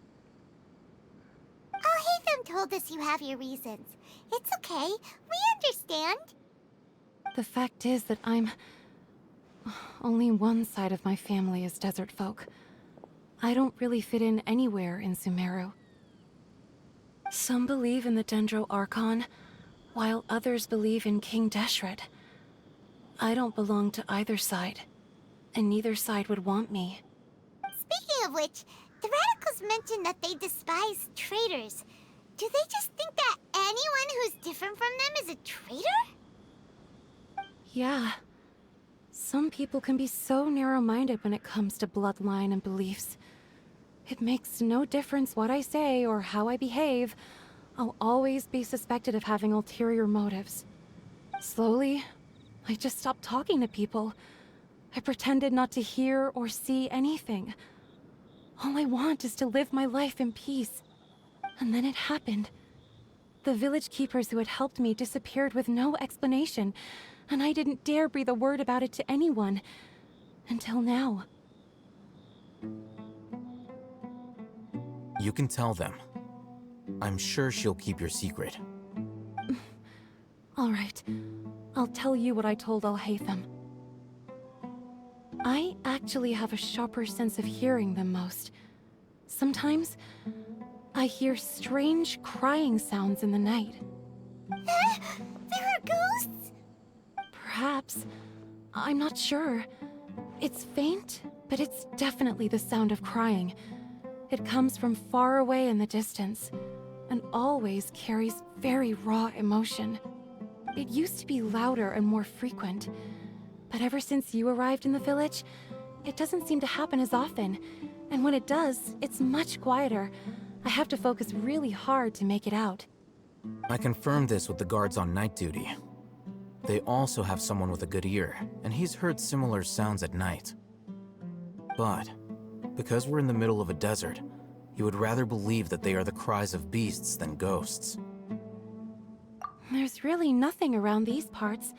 Alhaitham told us you have your reasons. It's okay. We understand. The fact is that only one side of my family is desert folk. I don't really fit in anywhere in Sumeru. Some believe in the Dendro Archon, while others believe in King Deshret. I don't belong to either side, and neither side would want me. Speaking of which, the radicals mentioned that they despise traitors. Do they just think that anyone who's different from them is a traitor? Yeah. Some people can be so narrow-minded when it comes to bloodline and beliefs. It makes no difference what I say or how I behave. I'll always be suspected of having ulterior motives. Slowly, I just stopped talking to people. I pretended not to hear or see anything. All I want is to live my life in peace. And then it happened. The village keepers who had helped me disappeared with no explanation, and I didn't dare breathe a word about it to anyone. Until now. You can tell them. I'm sure she'll keep your secret. All right. I'll tell you what I told Alhaitham. I actually have a sharper sense of hearing than most. Sometimes, I hear strange crying sounds in the night. There are ghosts? Perhaps. I'm not sure. It's faint, but it's definitely the sound of crying. It comes from far away in the distance, and always carries very raw emotion. It used to be louder and more frequent, but ever since you arrived in the village, it doesn't seem to happen as often, and when it does, it's much quieter. I have to focus really hard to make it out. I confirmed this with the guards on night duty. They also have someone with a good ear, and he's heard similar sounds at night. But, because we're in the middle of a desert, he would rather believe that they are the cries of beasts than ghosts. There's really nothing around these parts,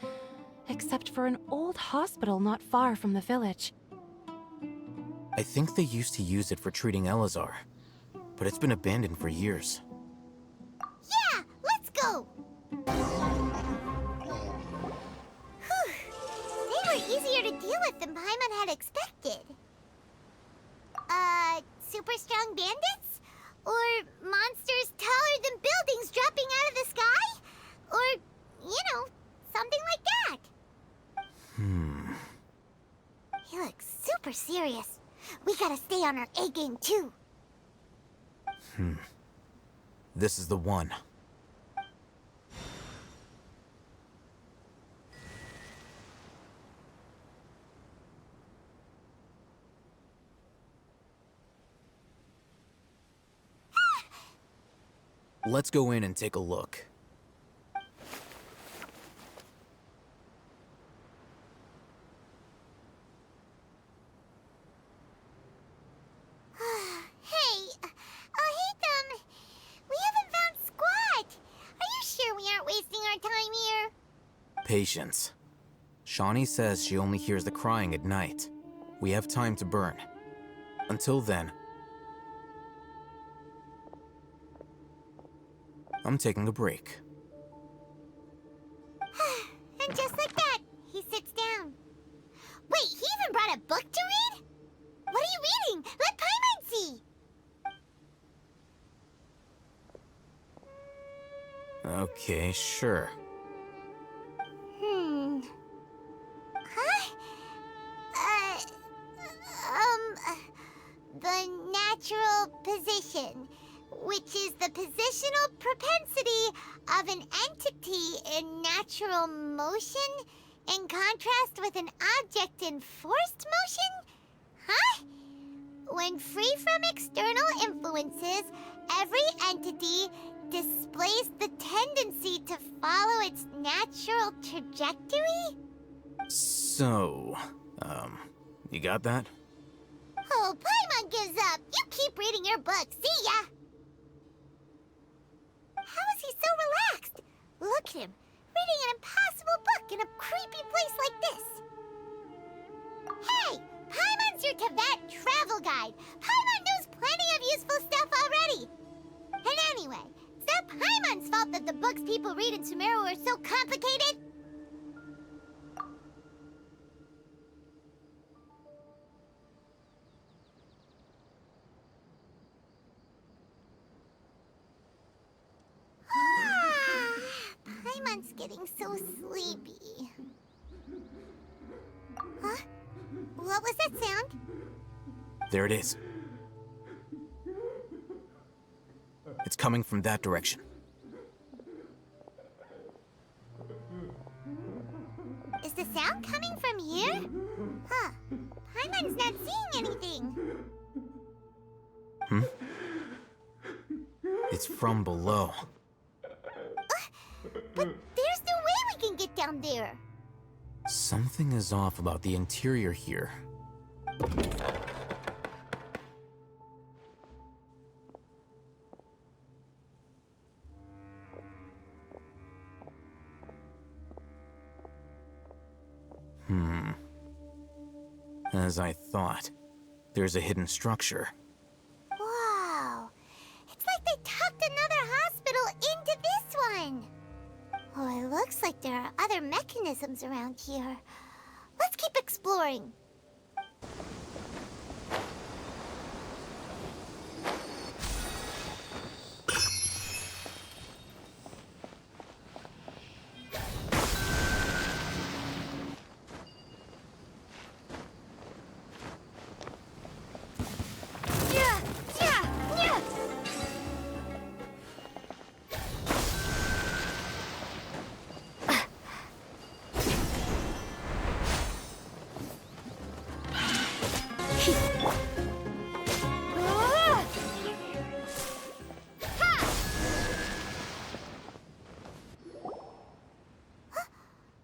except for an old hospital not far from the village. I think they used to use it for treating Elazar, but it's been abandoned for years. Yeah, let's go! Whew. They were easier to deal with than Paimon had expected. Super strong bandits? Or monsters taller than buildings dropping out of the sky? Or, something like that. He looks super serious. We gotta stay on our A game too. This is the one. Let's go in and take a look. Hey, Alhaitham, we haven't found squat. Are you sure we aren't wasting our time here? Patience. Shawnee says she only hears the crying at night. We have time to burn. Until then, I'm taking a break. And just like that, he sits down. Wait, he even brought a book to read? What are you reading? Let Paimon see! Okay, sure. Huh? The natural position, which is the positional propensity of an entity in natural motion In contrast with an object in forced motion? Huh? When free from external influences, every entity displays the tendency to follow its natural trajectory? So, you got that? Oh, Paimon gives up. You keep reading your book. See ya! How is he so relaxed? Look at him, reading an impossible book in a creepy place like this. Hey! Paimon's your Tibet travel guide. Paimon knows plenty of useful stuff already. And anyway, it's not Paimon's fault that the books people read in Sumeru are so complicated. Paimon's getting so sleepy. Huh? What was that sound? There it is. It's coming from that direction. Is the sound coming from here? Huh. Paimon's not seeing anything. It's from below. But there's no way we can get down there. Something is off about the interior here. As I thought, there's a hidden structure. Wow. It's like they tucked another hospital into this one. Oh, it looks like there are other mechanisms around here. Let's keep exploring.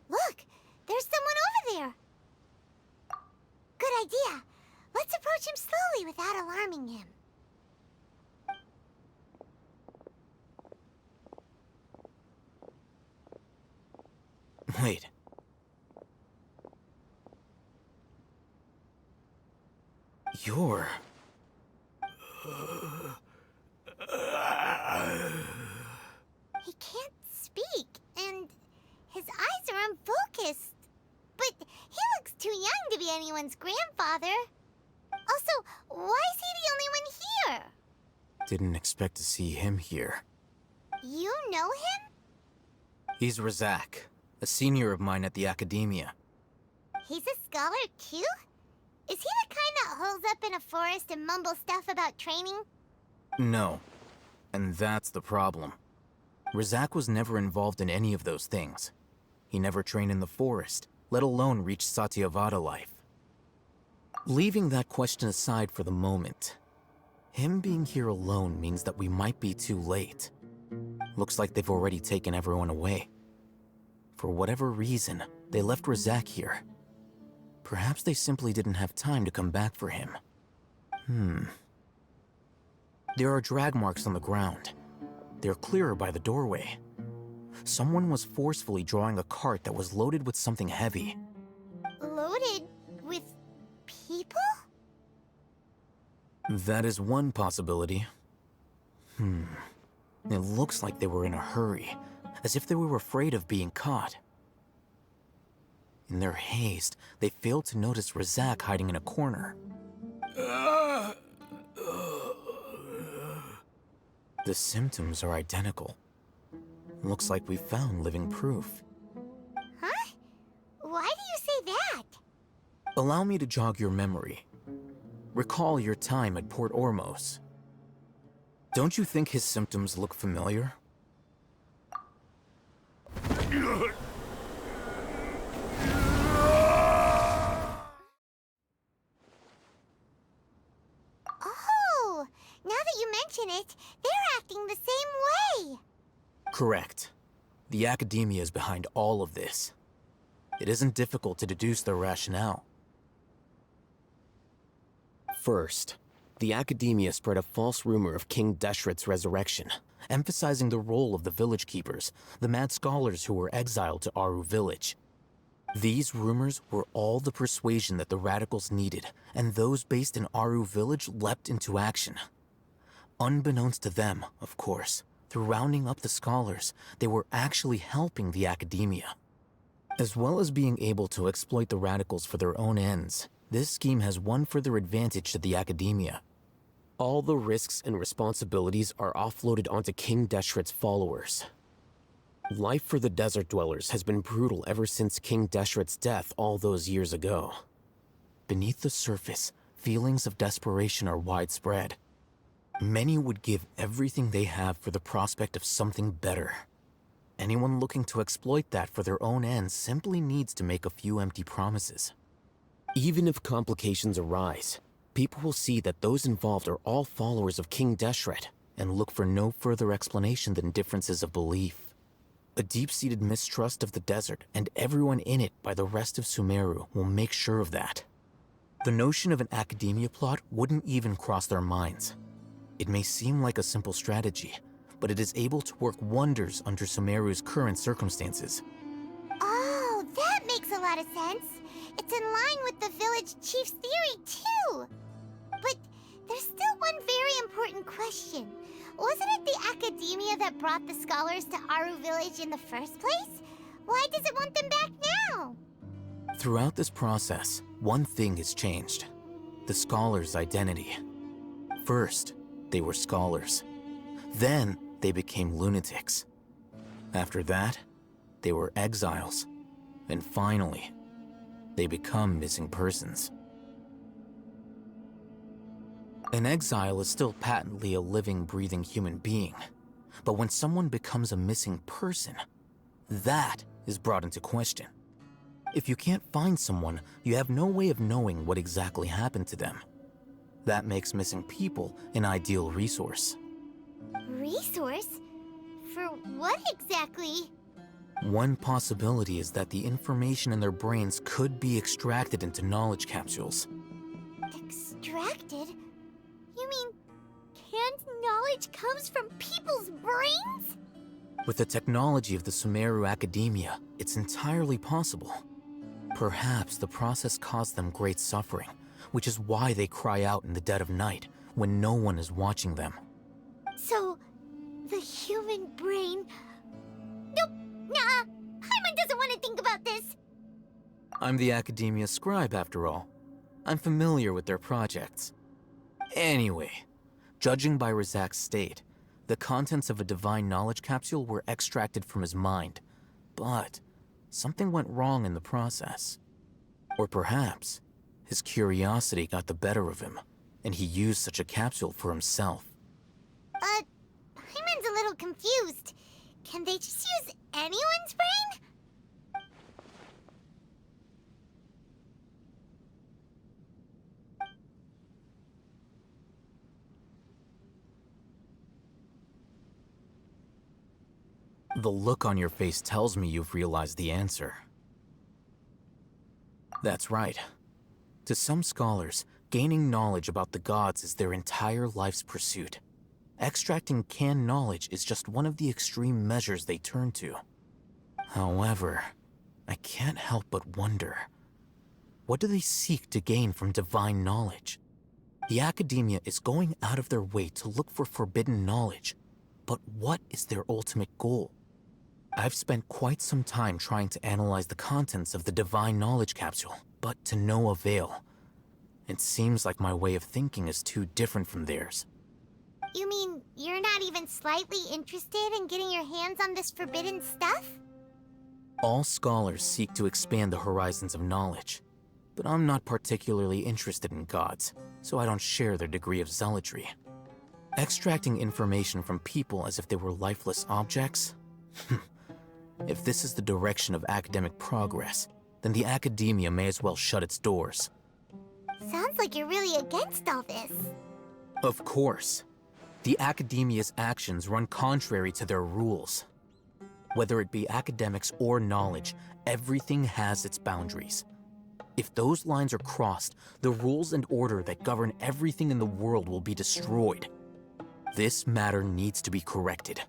Look, there's someone over there. Good idea. Let's approach him slowly without alarming him. Wait. You're... He can't speak, and his eyes are unfocused. But he looks too young to be anyone's grandfather. Also, why is he the only one here? Didn't expect to see him here. You know him? He's Razak, a senior of mine at the Akademia. He's a scholar too? Is he the kind that holes up in a forest and mumbles stuff about training? No. And that's the problem. Razak was never involved in any of those things. He never trained in the forest, let alone reach Satyavada life. Leaving that question aside for the moment, him being here alone means that we might be too late. Looks like they've already taken everyone away. For whatever reason, they left Razak here. Perhaps they simply didn't have time to come back for him. There are drag marks on the ground. They're clearer by the doorway. Someone was forcefully drawing a cart that was loaded with something heavy. Loaded with people? That is one possibility. It looks like they were in a hurry, as if they were afraid of being caught. In their haste, they failed to notice Razak hiding in a corner. The symptoms are identical. Looks like we found living proof. Huh? Why do you say that? Allow me to jog your memory. Recall your time at Port Ormos. Don't you think his symptoms look familiar? imagine it, they're acting the same way. Correct. The Academia is behind all of this. It isn't difficult to deduce their rationale. First, the Academia spread a false rumor of King Deshret's resurrection, emphasizing the role of the village keepers, the mad scholars who were exiled to Aru village. These rumors were all the persuasion that the radicals needed, and those based in Aru village leapt into action. Unbeknownst to them, of course, through rounding up the scholars, they were actually helping the Academia. As well as being able to exploit the radicals for their own ends, this scheme has one further advantage to the Academia. All the risks and responsibilities are offloaded onto King Deshret's followers. Life for the desert dwellers has been brutal ever since King Deshret's death all those years ago. Beneath the surface, feelings of desperation are widespread. Many would give everything they have for the prospect of something better. Anyone looking to exploit that for their own ends simply needs to make a few empty promises. Even if complications arise, people will see that those involved are all followers of King Deshret and look for no further explanation than differences of belief. A deep-seated mistrust of the desert and everyone in it by the rest of Sumeru will make sure of that. The notion of an Academia plot wouldn't even cross their minds. It may seem like a simple strategy, but it is able to work wonders under Sumeru's current circumstances. Oh, that makes a lot of sense. It's in line with the village chief's theory, too. But there's still one very important question. Wasn't it the Academia that brought the scholars to Aru village in the first place? Why does it want them back now? Throughout this process, one thing has changed: the scholars' identity. First, they were scholars. Then, they became lunatics. After that, they were exiles. And finally, they become missing persons. An exile is still patently a living, breathing human being. But when someone becomes a missing person, that is brought into question. If you can't find someone, you have no way of knowing what exactly happened to them. That makes missing people an ideal resource. Resource? For what exactly? One possibility is that the information in their brains could be extracted into knowledge capsules. Extracted? You mean canned knowledge comes from people's brains? With the technology of the Sumeru Academia, it's entirely possible. Perhaps the process caused them great suffering, which is why they cry out in the dead of night when no one is watching them. So, the human brain... Nope, nah, Hyman doesn't want to think about this. I'm the Academia scribe, after all. I'm familiar with their projects. Anyway, judging by Razak's state, the contents of a divine knowledge capsule were extracted from his mind, but something went wrong in the process. Or perhaps his curiosity got the better of him, and he used such a capsule for himself. Hyman's a little confused. Can they just use anyone's brain? The look on your face tells me you've realized the answer. That's right. To some scholars, gaining knowledge about the gods is their entire life's pursuit. Extracting canned knowledge is just one of the extreme measures they turn to. However, I can't help but wonder, what do they seek to gain from divine knowledge? The Academia is going out of their way to look for forbidden knowledge, but what is their ultimate goal? I've spent quite some time trying to analyze the contents of the divine knowledge capsule, but to no avail. It seems like my way of thinking is too different from theirs. You mean you're not even slightly interested in getting your hands on this forbidden stuff? All scholars seek to expand the horizons of knowledge, but I'm not particularly interested in gods, so I don't share their degree of zealotry. Extracting information from people as if they were lifeless objects? If this is the direction of academic progress, then the Academia may as well shut its doors. Sounds like you're really against all this. Of course. The Academia's actions run contrary to their rules. Whether it be academics or knowledge, everything has its boundaries. If those lines are crossed, the rules and order that govern everything in the world will be destroyed. This matter needs to be corrected,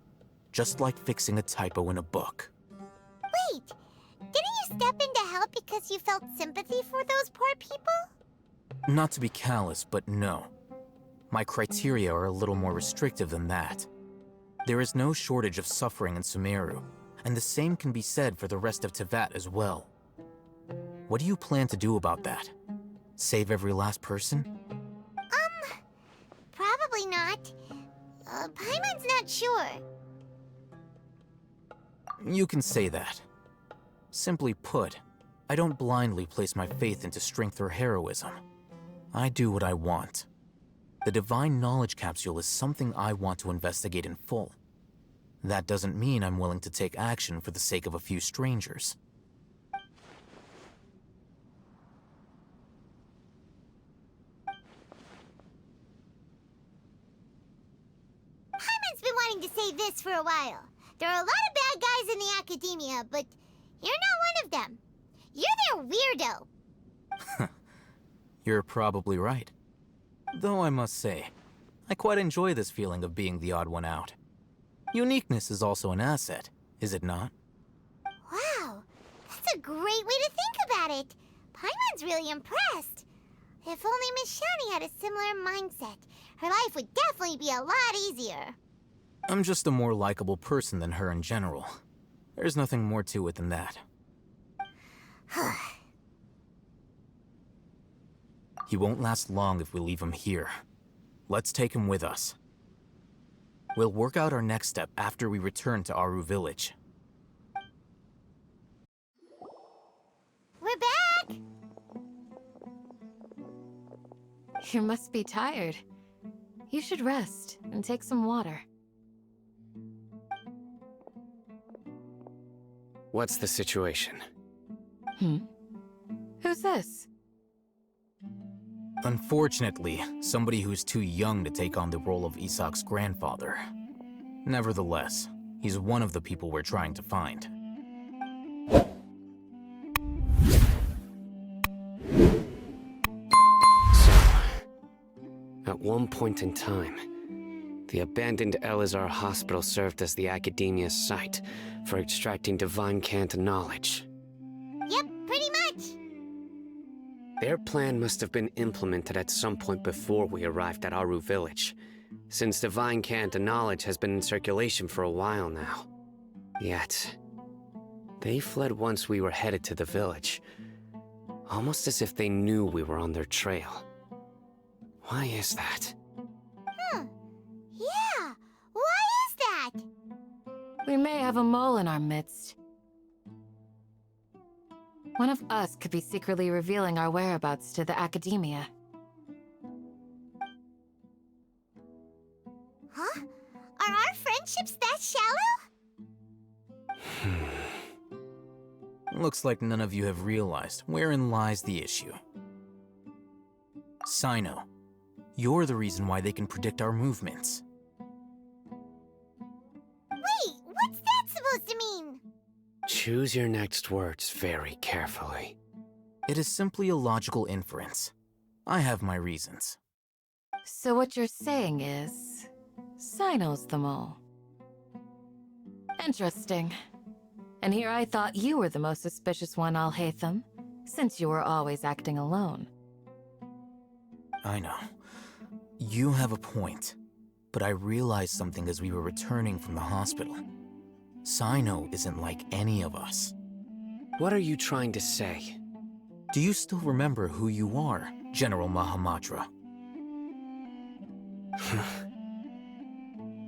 just like fixing a typo in a book. Wait, didn't you step in to help because you felt sympathy for those poor people? Not to be callous, but no. My criteria are a little more restrictive than that. There is no shortage of suffering in Sumeru, and the same can be said for the rest of Teyvat as well. What do you plan to do about that? Save every last person? Probably not. Paimon's not sure. You can say that. Simply put, I don't blindly place my faith into strength or heroism. I do what I want. The Divine Knowledge Capsule is something I want to investigate in full. That doesn't mean I'm willing to take action for the sake of a few strangers. Paimon's been wanting to say this for a while. There are a lot of bad guys in the Academia, but you're not one of them. You're their weirdo. You're probably right. Though I must say, I quite enjoy this feeling of being the odd one out. Uniqueness is also an asset, is it not? Wow, that's a great way to think about it. Paimon's really impressed. If only Miss Shani had a similar mindset, her life would definitely be a lot easier. I'm just a more likable person than her in general. There's nothing more to it than that. He won't last long if we leave him here. Let's take him with us. We'll work out our next step after we return to Aru Village. We're back! You must be tired. You should rest and take some water. What's the situation? Who's this? Unfortunately, somebody who's too young to take on the role of Isak's grandfather. Nevertheless, he's one of the people we're trying to find. So, at one point in time, the abandoned Elazar Hospital served as the Academia's site for extracting divine cant knowledge. Yep, pretty much. Their plan must have been implemented at some point before we arrived at Aru Village, since divine cant knowledge has been in circulation for a while now. Yet, they fled once we were headed to the village, almost as if they knew we were on their trail. Why is that? Yeah, why is that? We may have a mole in our midst. One of us could be secretly revealing our whereabouts to the Academia. Huh? Are our friendships that shallow? Looks like none of you have realized wherein lies the issue. Sino, you're the reason why they can predict our movements. Wait, what's that supposed to mean? Choose your next words very carefully. It is simply a logical inference. I have my reasons. So what you're saying is, Sino's the mole. Interesting. And here I thought you were the most suspicious one, Al-Haytham, since you were always acting alone. I know. You have a point. But I realized something as we were returning from the hospital. Sino isn't like any of us. What are you trying to say? Do you still remember who you are, General Mahamatra?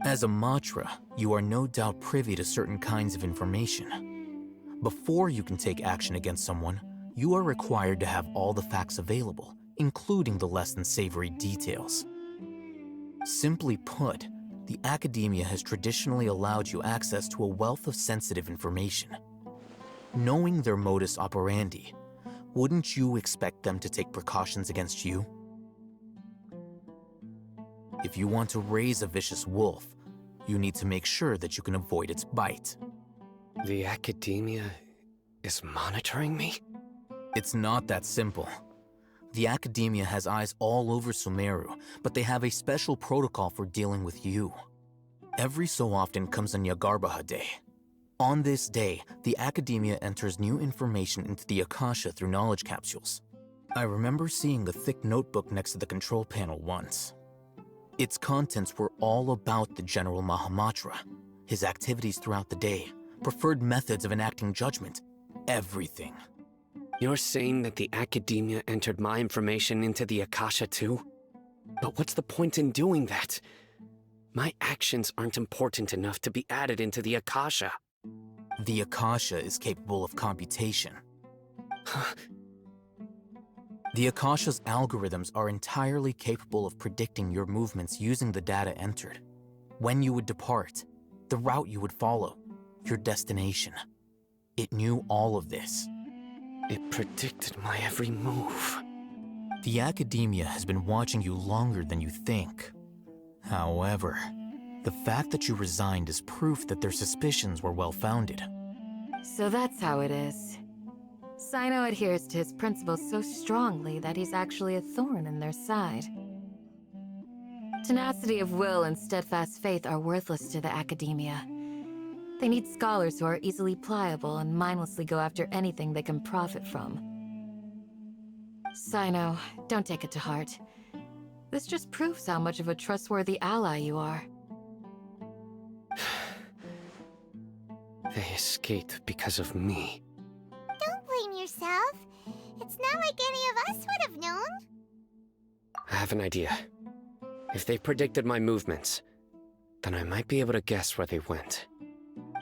As a Matra, you are no doubt privy to certain kinds of information. Before you can take action against someone, you are required to have all the facts available, including the less than savory details. Simply put, the Academia has traditionally allowed you access to a wealth of sensitive information. Knowing their modus operandi, wouldn't you expect them to take precautions against you? If you want to raise a vicious wolf, you need to make sure that you can avoid its bite. The Academia is monitoring me? It's not that simple. The Academia has eyes all over Sumeru, but they have a special protocol for dealing with you. Every so often comes a Nyagarbaha Day. On this day, the Academia enters new information into the Akasha through knowledge capsules. I remember seeing a thick notebook next to the control panel once. Its contents were all about the General Mahamatra, his activities throughout the day, preferred methods of enacting judgment, everything. You're saying that the Academia entered my information into the Akasha too? But what's the point in doing that? My actions aren't important enough to be added into the Akasha. The Akasha is capable of computation. The Akasha's algorithms are entirely capable of predicting your movements using the data entered. When you would depart, the route you would follow, your destination. It knew all of this. It predicted my every move. The Academia has been watching you longer than you think. However, the fact that you resigned is proof that their suspicions were well-founded. So that's how it is. Sino adheres to his principles so strongly that he's actually a thorn in their side. Tenacity of will and steadfast faith are worthless to the Academia. They need scholars who are easily pliable and mindlessly go after anything they can profit from. Sino, don't take it to heart. This just proves how much of a trustworthy ally you are. They escaped because of me. Don't blame yourself. It's not like any of us would have known. I have an idea. If they predicted my movements, then I might be able to guess where they went.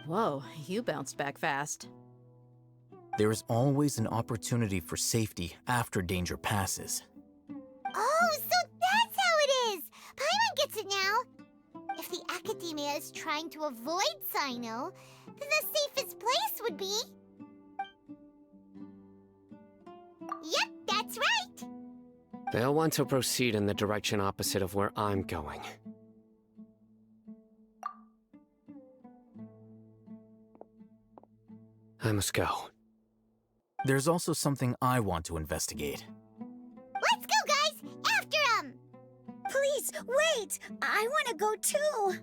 Whoa, you bounced back fast. There is always an opportunity for safety after danger passes. Oh, so that's how it is! Paimon gets it now! If the Academia is trying to avoid Sino, then the safest place would be... Yep, that's right! They'll want to proceed in the direction opposite of where I'm going. I must go. There's also something I want to investigate. Let's go, guys! After him! Please, wait! I want to go too!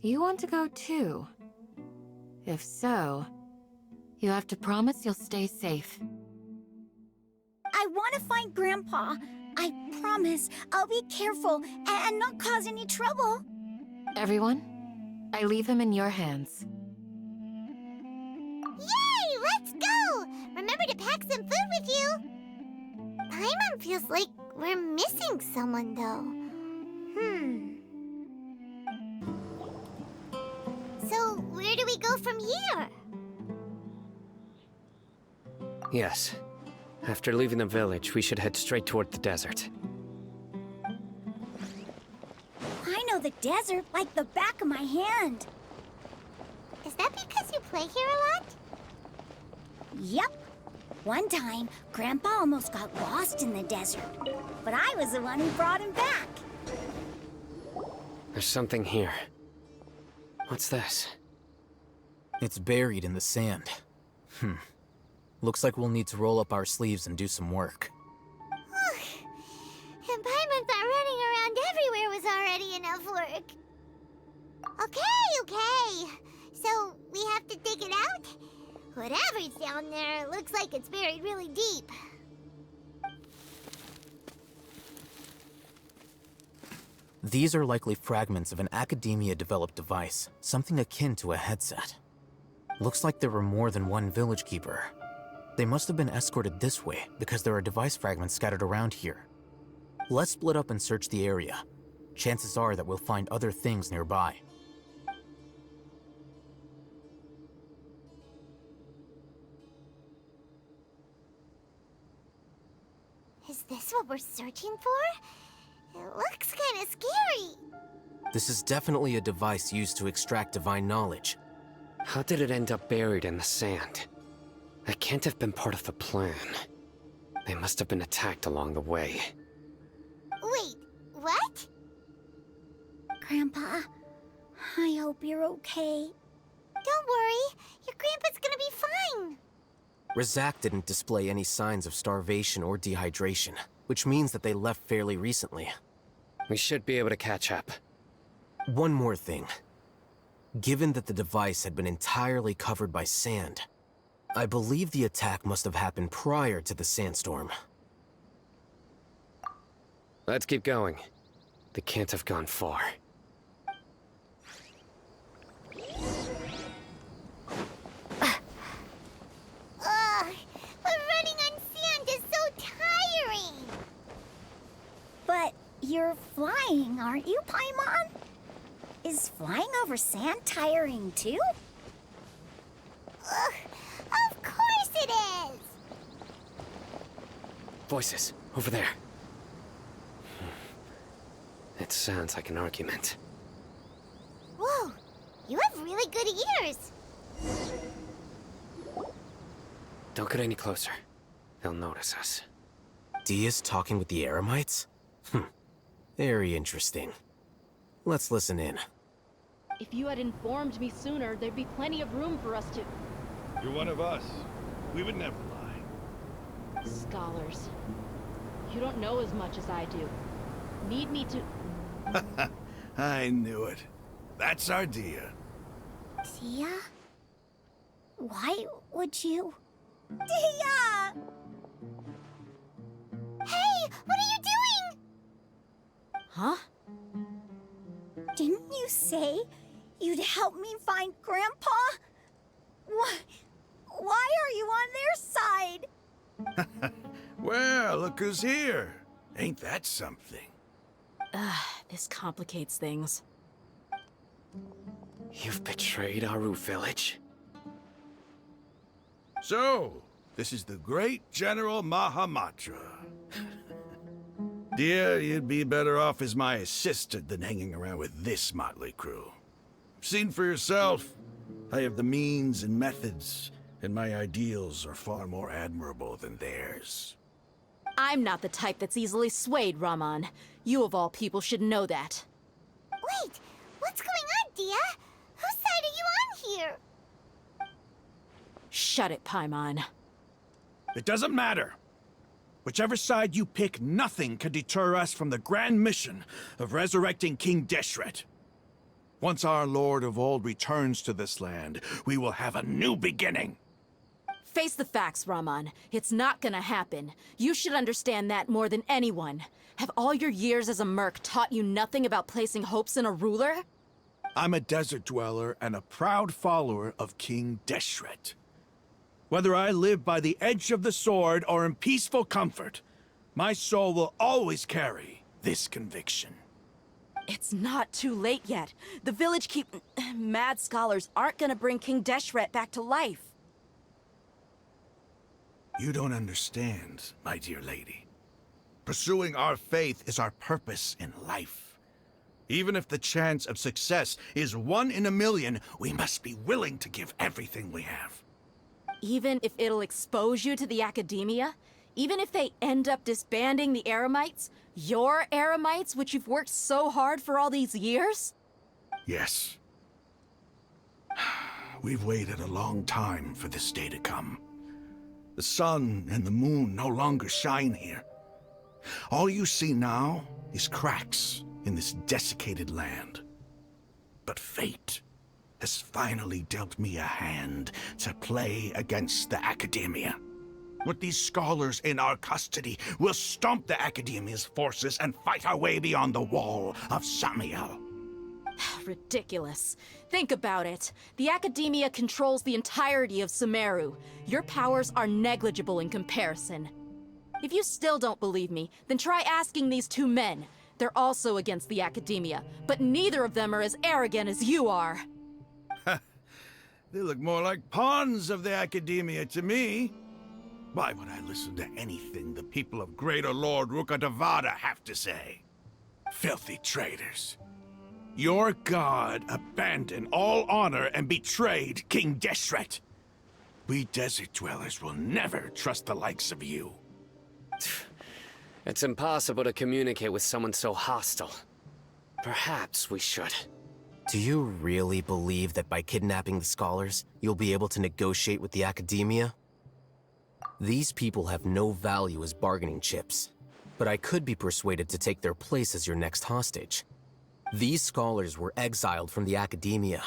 You want to go too? If so, you have to promise you'll stay safe. I want to find Grandpa. I promise I'll be careful and not cause any trouble. Everyone, I leave him in your hands. Yay! Let's go! Remember to pack some food with you! Paimon feels like we're missing someone, though. So, where do we go from here? Yes. After leaving the village, we should head straight toward the desert. I know the desert like the back of my hand. Is that because you play here a lot? Yep. One time, Grandpa almost got lost in the desert, but I was the one who brought him back. There's something here. What's this? It's buried in the sand. Looks like we'll need to roll up our sleeves and do some work. And Paimon thought running around everywhere was already enough work. Okay. So, we have to dig it out? Whatever's down there looks like it's buried really deep. These are likely fragments of an Academia-developed device, something akin to a headset. Looks like there were more than one village keeper. They must have been escorted this way because there are device fragments scattered around here. Let's split up and search the area. Chances are that we'll find other things nearby. Is this what we're searching for? It looks kinda scary. This is definitely a device used to extract divine knowledge. How did it end up buried in the sand? That can't have been part of the plan. They must have been attacked along the way. Wait, Grandpa. I hope you're okay. Don't worry, your grandpa's gonna be fine. Razak didn't display any signs of starvation or dehydration, which means that they left fairly recently. We should be able to catch up. One more thing. Given that the device had been entirely covered by sand, I believe the attack must have happened prior to the sandstorm. Let's keep going. They can't have gone far. But running on sand is so tiring. But you're flying, aren't you, Paimon? Is flying over sand tiring too? Of course it is. Voices, over there. It sounds like an argument. Whoa, you have really good ears. Don't get any closer. They'll notice us. Dia's talking with the Eremites? Very interesting. Let's listen in. If you had informed me sooner, there'd be plenty of room for us to... You're one of us. We would never lie. Scholars. You don't know as much as I do. Need me to... I knew it. That's our Dia. Dia? Why would you... Dia! Hey, what are you doing? Huh? Didn't you say you'd help me find Grandpa? Why are you on their side? Well, look who's here. Ain't that something? This complicates things. You've betrayed Aru village? So, this is the great General Mahamatra. Dear, you'd be better off as my assistant than hanging around with this motley crew. Seen for yourself, I have the means and methods, and my ideals are far more admirable than theirs. I'm not the type that's easily swayed, Raman. You of all people should know that. Wait, what's going on, Dia? Whose side are you on here? Shut it, Paimon. It doesn't matter. Whichever side you pick, nothing can deter us from the grand mission of resurrecting King Deshret. Once our Lord of Old returns to this land, we will have a new beginning. Face the facts, Raman. It's not gonna happen. You should understand that more than anyone. Have all your years as a merc taught you nothing about placing hopes in a ruler? I'm a desert dweller and a proud follower of King Deshret. Whether I live by the edge of the sword or in peaceful comfort, my soul will always carry this conviction. It's not too late yet. The village mad scholars aren't gonna bring King Deshret back to life. You don't understand, my dear lady. Pursuing our faith is our purpose in life. Even if the chance of success is 1 in a million, we must be willing to give everything we have. Even if it'll expose you to the Akademia? Even if they end up disbanding the Eremites? Your Eremites, which you've worked so hard for all these years? Yes. We've waited a long time for this day to come. The sun and the moon no longer shine here. All you see now is cracks in this desiccated land. But fate has finally dealt me a hand to play against the Akademia. With these scholars in our custody, we'll stomp the Akademia's forces and fight our way beyond the wall of Samiel. Ridiculous. Think about it. The Akademia controls the entirety of Sumeru. Your powers are negligible in comparison. If you still don't believe me, then try asking these 2 men. They're also against the Akademia, but neither of them are as arrogant as you are. They look more like pawns of the Academia to me. Why would I listen to anything the people of Greater Lord Rukkhadevata have to say? Filthy traitors. Your god abandoned all honor and betrayed King Deshret. We desert dwellers will never trust the likes of you. It's impossible to communicate with someone so hostile. Perhaps we should. Do you really believe that by kidnapping the scholars, you'll be able to negotiate with the Academia? These people have no value as bargaining chips, but I could be persuaded to take their place as your next hostage. These scholars were exiled from the Academia.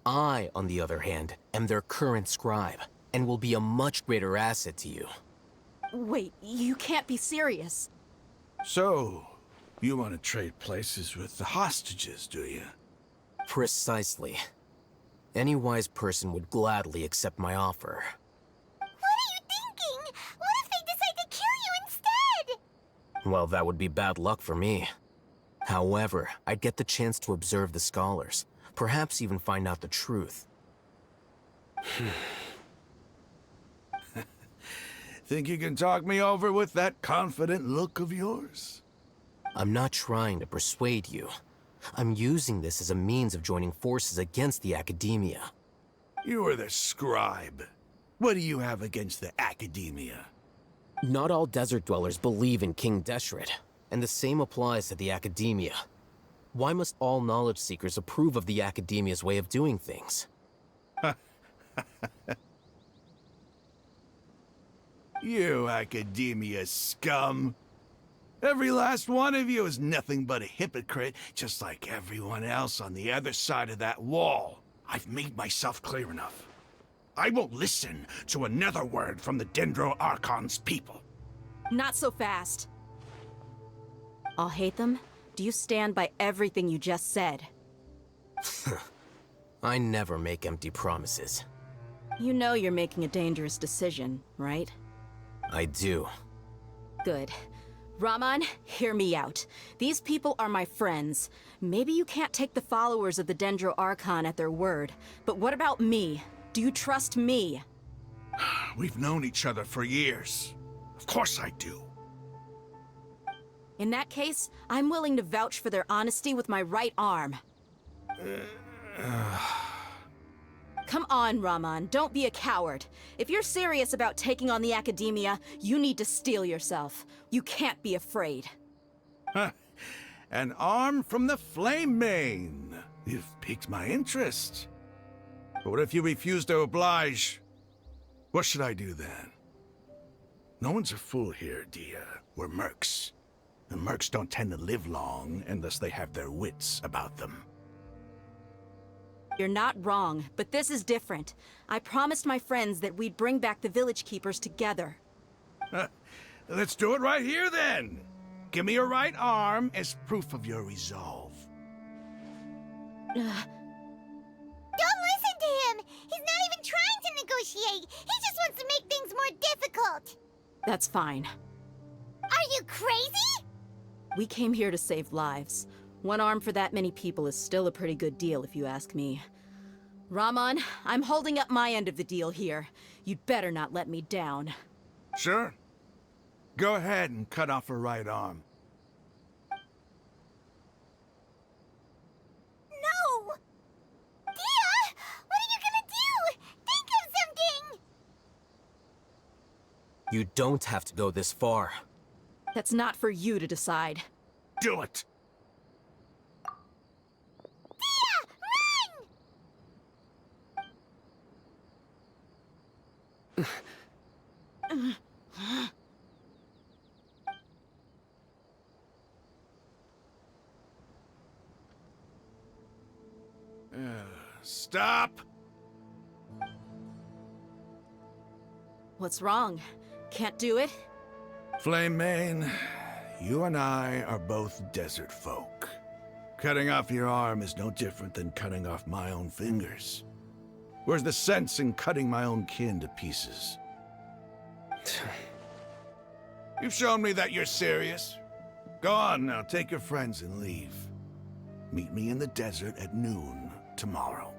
I, on the other hand, am their current scribe, and will be a much greater asset to you. Wait, you can't be serious. So, you want to trade places with the hostages, do you? Precisely. Any wise person would gladly accept my offer. What are you thinking? What if they decide to kill you instead? Well, that would be bad luck for me. However, I'd get the chance to observe the scholars, perhaps even find out the truth. Think you can talk me over with that confident look of yours? I'm not trying to persuade you. I'm using this as a means of joining forces against the Academia. You are the scribe. What do you have against the Academia? Not all desert dwellers believe in King Deshret, and the same applies to the Academia. Why must all knowledge seekers approve of the Academia's way of doing things? You Academia scum! Every last one of you is nothing but a hypocrite, just like everyone else on the other side of that wall. I've made myself clear enough. I won't listen to another word from the Archon's people. Not so fast. I'll hate them. Do you stand by everything you just said? I never make empty promises. You know you're making a dangerous decision, right? I do. Good. Raman, hear me out. These people are my friends. Maybe you can't take the followers of the Archon at their word, but what about me? Do you trust me? We've known each other for years. Of course I do. In that case, I'm willing to vouch for their honesty with my right arm. Come on, Raman, don't be a coward. If you're serious about taking on the Academia, you need to steel yourself. You can't be afraid. An arm from the Flame Mane. You've piqued my interest. But what if you refuse to oblige? What should I do then? No one's a fool here, Dia. We're mercs. And mercs don't tend to live long unless they have their wits about them. You're not wrong, but this is different. I promised my friends that we'd bring back the village keepers together. Let's do it right here then. Give me your right arm as proof of your resolve. Don't listen to him! He's not even trying to negotiate! He just wants to make things more difficult! That's fine. Are you crazy? We came here to save lives. One arm for that many people is still a pretty good deal, if you ask me. Raman, I'm holding up my end of the deal here. You'd better not let me down. Sure. Go ahead and cut off her right arm. No! Dia! What are you gonna do? Think of something! You don't have to go this far. That's not for you to decide. Do it! Stop! What's wrong? Can't do it? Flame Mane, you and I are both desert folk. Cutting off your arm is no different than cutting off my own fingers. Where's the sense in cutting my own kin to pieces? You've shown me that you're serious. Go on now, take your friends and leave. Meet me in the desert at noon tomorrow.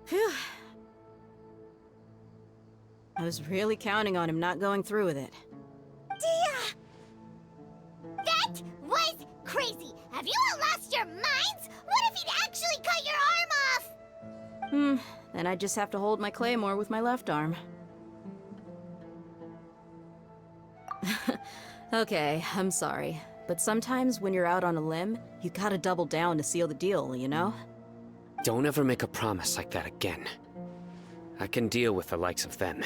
Phew. I was really counting on him not going through with it. Dia! haven't lost your minds? What if he'd actually cut your arm off? Then I just have to hold my claymore with my left arm. Okay, I'm sorry. But sometimes when you're out on a limb, you gotta double down to seal the deal, you know? Don't ever make a promise like that again. I can deal with the likes of them.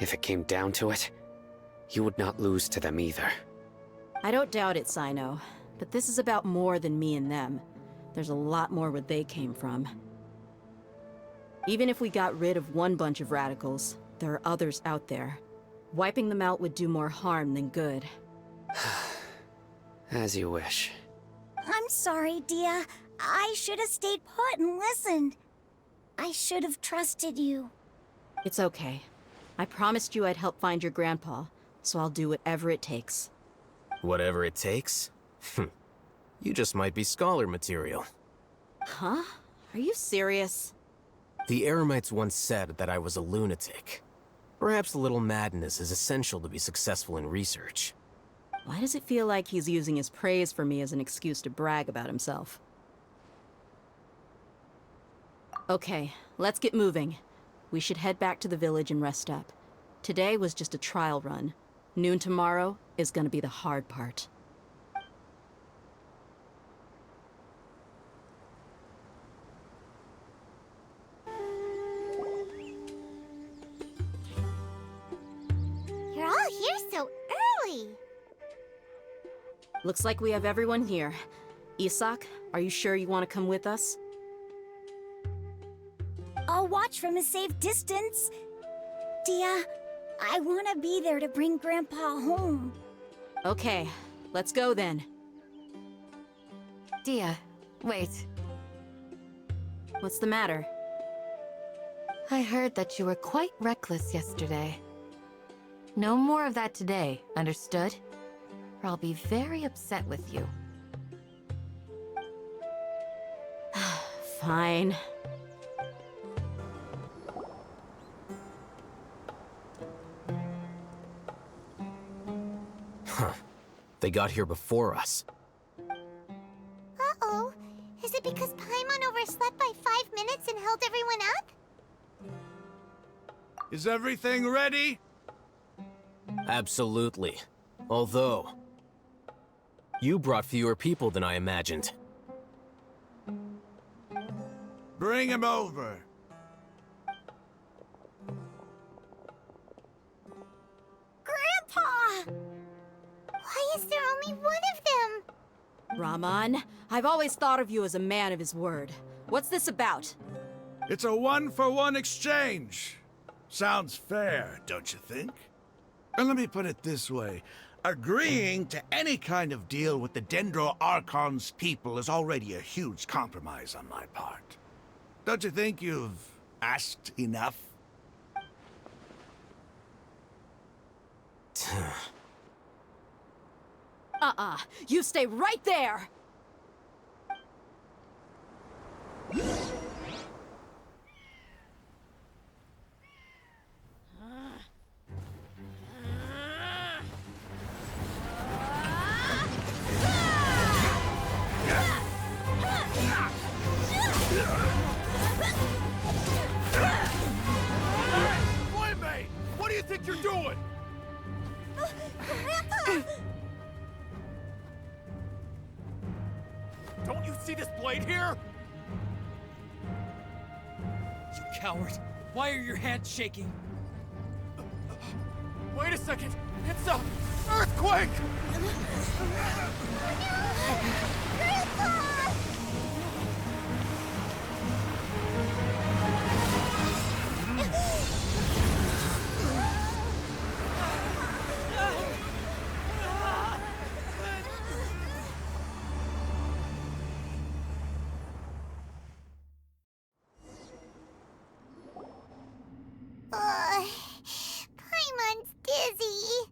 If it came down to it, you would not lose to them either. I don't doubt it, Sino. But this is about more than me and them. There's a lot more where they came from. Even if we got rid of one bunch of radicals, there are others out there. Wiping them out would do more harm than good. As you wish. I'm sorry, Dia. I should have stayed put and listened. I should have trusted you. It's okay. I promised you I'd help find your grandpa, so I'll do whatever it takes. Whatever it takes? You just might be scholar material. Huh? Are you serious? The Eremites once said that I was a lunatic. Perhaps a little madness is essential to be successful in research. Why does it feel like he's using his praise for me as an excuse to brag about himself? Okay, let's get moving. We should head back to the village and rest up. Today was just a trial run. Noon tomorrow is gonna be the hard part. You're all here so early. Looks like we have everyone here. Isak, are you sure you want to come with us? I'll watch from a safe distance. Dia, I want to be there to bring Grandpa home. Okay, let's go then. Dia, wait. What's the matter? I heard that you were quite reckless yesterday. No more of that today, understood? Or I'll be very upset with you. Fine. Huh. They got here before us. Uh-oh. Is it because Paimon overslept by 5 minutes and held everyone up? Is everything ready? Absolutely. Although, you brought fewer people than I imagined. Bring him over. Grandpa! Why is there only one of them? Rahman, I've always thought of you as a man of his word. What's this about? It's a one-for-one exchange. Sounds fair, don't you think? And let me put it this way. Agreeing to any kind of deal with the Dendro Archon's people is already a huge compromise on my part. Don't you think you've asked enough? You stay right there! What do you think you're doing? Grandpa! Don't you see this blade here? You coward! Why are your hands shaking? Wait a second! It's a earthquake! Grandpa! Paimon's dizzy.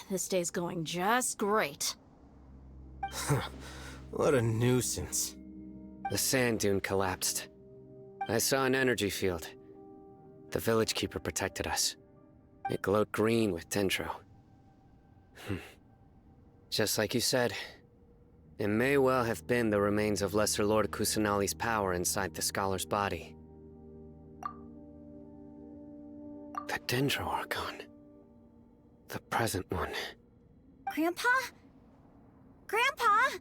This day's going just great. What a nuisance. The sand dune collapsed. I saw an energy field. The village keeper protected us. It glowed green with dendro. Just like you said, it may well have been the remains of Lesser Lord Kusanali's power inside the scholar's body. The Dendro Archon. The present one. Grandpa? Grandpa?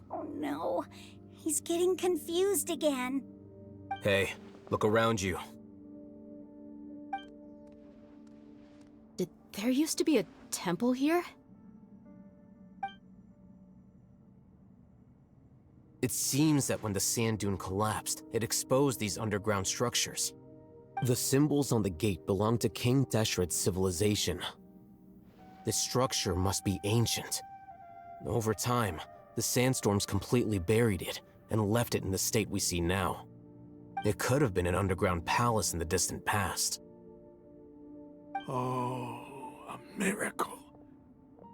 Oh no, he's getting confused again. Hey, look around you. Did there used to be a temple here? It seems that when the sand dune collapsed, it exposed these underground structures. The symbols on the gate belong to King Deshret's civilization. This structure must be ancient. Over time, the sandstorms completely buried it and left it in the state we see now. It could have been an underground palace in the distant past. Oh, a miracle.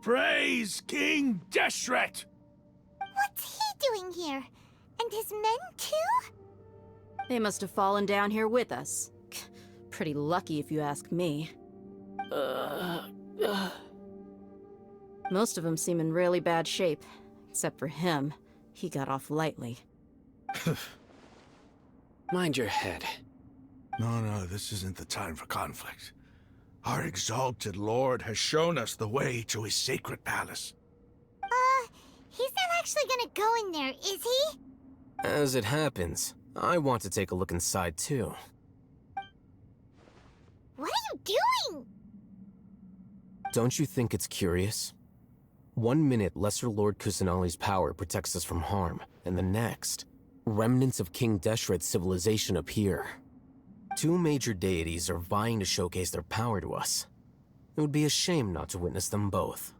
Praise King Deshret! What's he doing here? And his men too? They must have fallen down here with us. Pretty lucky if you ask me. Most of them seem in really bad shape. Except for him. He got off lightly. Mind your head. No, this isn't the time for conflict. Our exalted lord has shown us the way to his sacred palace. He's not actually gonna go in there, is he? As it happens, I want to take a look inside too. What are you doing? Don't you think it's curious? One minute, Lesser Lord Kusanali's power protects us from harm, and the next, remnants of King Deshret's civilization appear. Two major deities are vying to showcase their power to us. It would be a shame not to witness them both.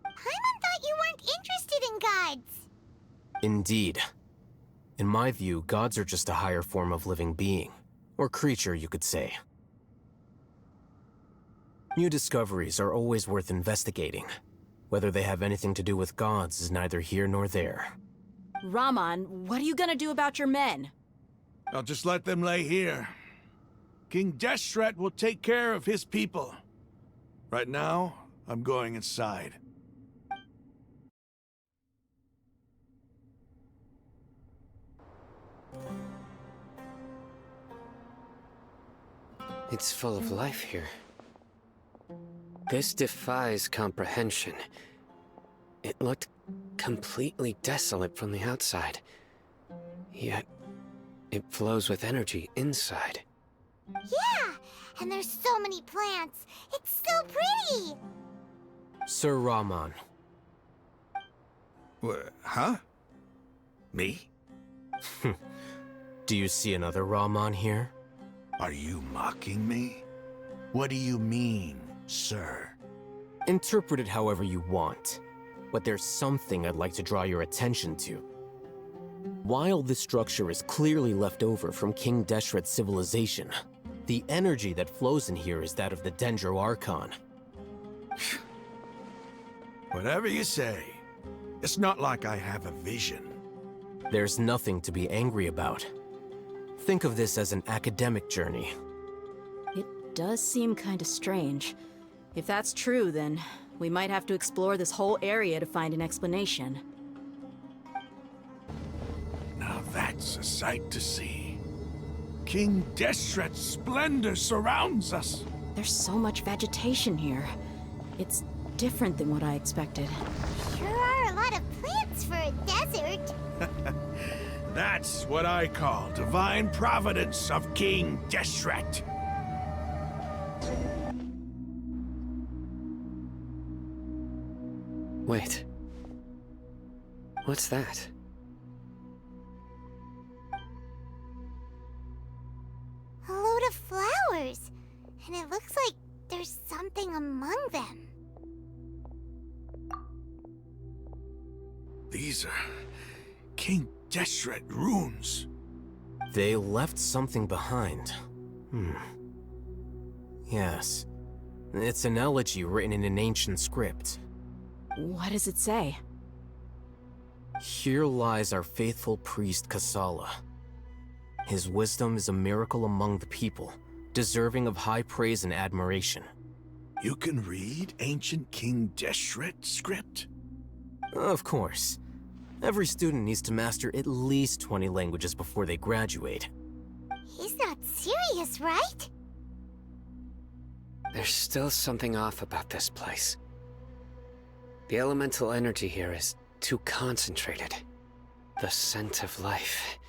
Paimon thought you weren't interested in gods. Indeed. In my view, gods are just a higher form of living being, or creature, you could say. New discoveries are always worth investigating. Whether they have anything to do with gods is neither here nor there. Rahman, what are you gonna do about your men? I'll just let them lay here. King Deshret will take care of his people. Right now, I'm going inside. It's full of life here. This defies comprehension. It looked completely desolate from the outside. Yet, it flows with energy inside. Yeah, and there's so many plants. It's so pretty. Sir Rahman. Huh? Me? Do you see another Rahman here? Are you mocking me? What do you mean, sir? Interpret it however you want, but there's something I'd like to draw your attention to. While this structure is clearly left over from King Deshret's civilization, the energy that flows in here is that of the Dendro Archon. Whatever you say. It's not like I have a vision. There's nothing to be angry about. Think of this as an academic journey. It does seem kinda strange. If that's true, then we might have to explore this whole area to find an explanation. Now that's a sight to see. King Deshret's splendor surrounds us. There's so much vegetation here. It's different than what I expected. Sure are a lot of plants for a desert. That's what I call divine providence of King Deshret. Wait. What's that? A load of flowers. And it looks like there's something among them. These are King Deshret runes. They left something behind. Yes. It's an elegy written in an ancient script. What does it say? Here lies our faithful priest Kasala. His wisdom is a miracle among the people, deserving of high praise and admiration. You can read ancient King Deshret script? Of course. Every student needs to master at least 20 languages before they graduate. He's not serious, right? There's still something off about this place. The elemental energy here is too concentrated. The scent of life.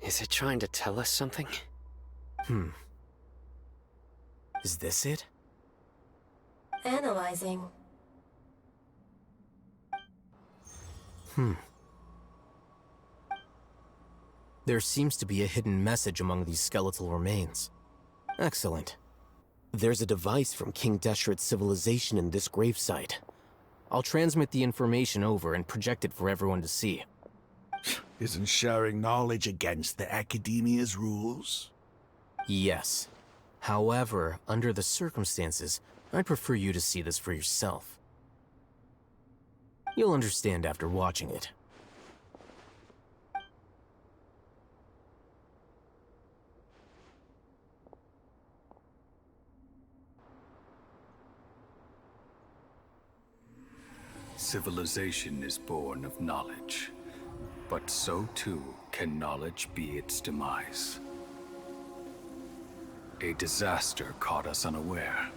Is it trying to tell us something? Is this it? Analyzing. There seems to be a hidden message among these skeletal remains. Excellent. There's a device from King Deshret's civilization in this gravesite. I'll transmit the information over and project it for everyone to see. Isn't sharing knowledge against the Academia's rules? Yes. However, under the circumstances, I'd prefer you to see this for yourself. You'll understand after watching it. Civilization is born of knowledge, but so too can knowledge be its demise. A disaster caught us unaware.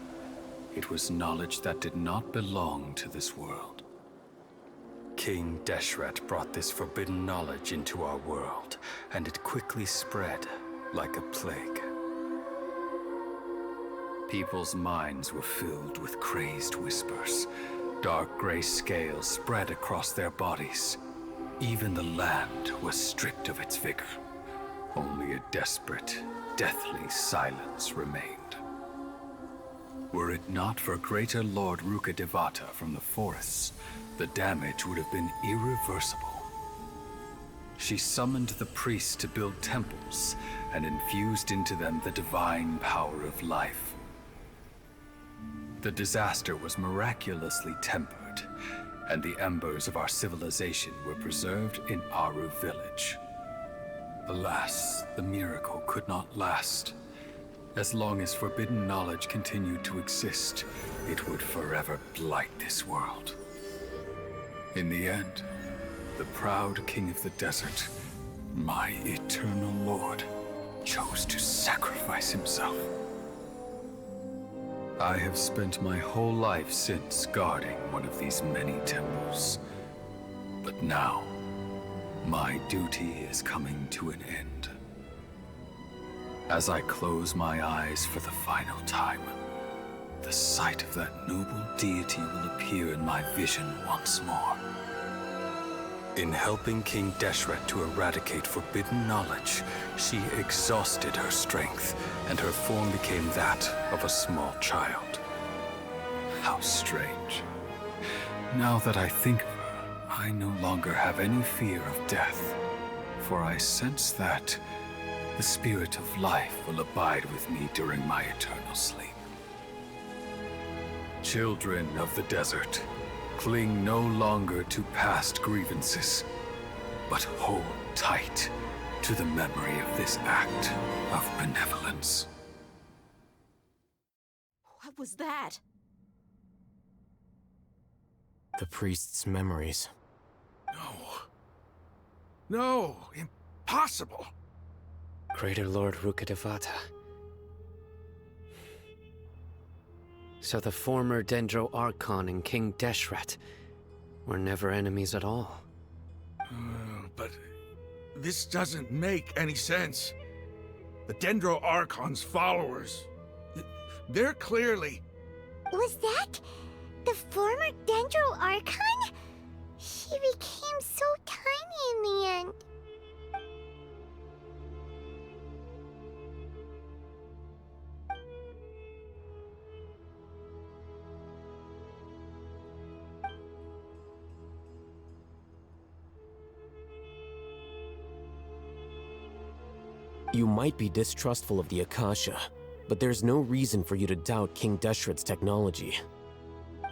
It was knowledge that did not belong to this world. King Deshret brought this forbidden knowledge into our world, and it quickly spread like a plague. People's minds were filled with crazed whispers. Dark gray scales spread across their bodies. Even the land was stripped of its vigor. Only a desperate, deathly silence remained. Were it not for greater Lord Rukkhadevata from the forests, the damage would have been irreversible. She summoned the priests to build temples and infused into them the divine power of life. The disaster was miraculously tempered, and the embers of our civilization were preserved in Aru village. Alas, the miracle could not last. As long as forbidden knowledge continued to exist, it would forever blight this world. In the end, the proud king of the desert, my eternal lord, chose to sacrifice himself. I have spent my whole life since guarding one of these many temples. But now, my duty is coming to an end. As I close my eyes for the final time, the sight of that noble deity will appear in my vision once more. In helping King Deshret to eradicate forbidden knowledge, she exhausted her strength, and her form became that of a small child. How strange. Now that I think of her, I no longer have any fear of death, for I sense that the spirit of life will abide with me during my eternal sleep. Children of the desert, cling no longer to past grievances, but hold tight to the memory of this act of benevolence. What was that? The priest's memories. No, impossible. Greater Lord Rukkhadevata. So the former Dendro Archon and King Deshret were never enemies at all. But this doesn't make any sense. The Dendro Archon's followers, they're clearly... Was that the former Dendro Archon? He became so tiny in the end. You might be distrustful of the Akasha, but there's no reason for you to doubt King Deshret's technology.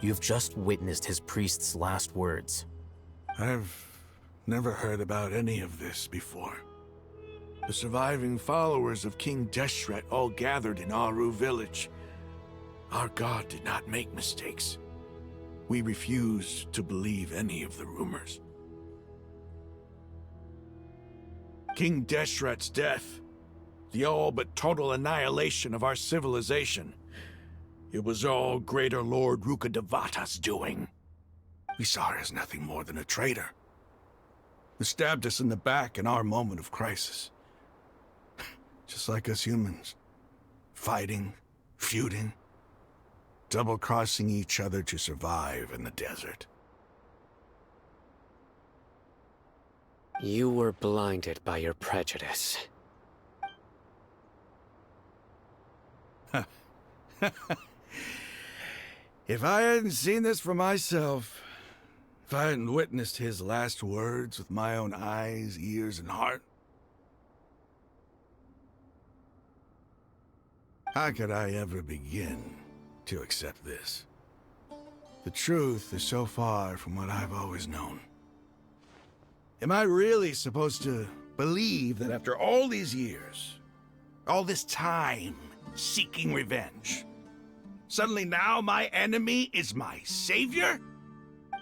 You've just witnessed his priest's last words. I've never heard about any of this before. The surviving followers of King Deshret all gathered in Aru village. Our god did not make mistakes. We refused to believe any of the rumors. King Deshret's death, the all but total annihilation of our civilization, it was all Greater Lord Rukkhadevata's doing. We saw her as nothing more than a traitor. He stabbed us in the back in our moment of crisis. Just like us humans. Fighting, feuding, double-crossing each other to survive in the desert. You were blinded by your prejudice. If I hadn't seen this for myself, if I hadn't witnessed his last words with my own eyes, ears, and heart, how could I ever begin to accept this? The truth is so far from what I've always known. Am I really supposed to believe that after all these years, all this time seeking revenge, suddenly now my enemy is my savior?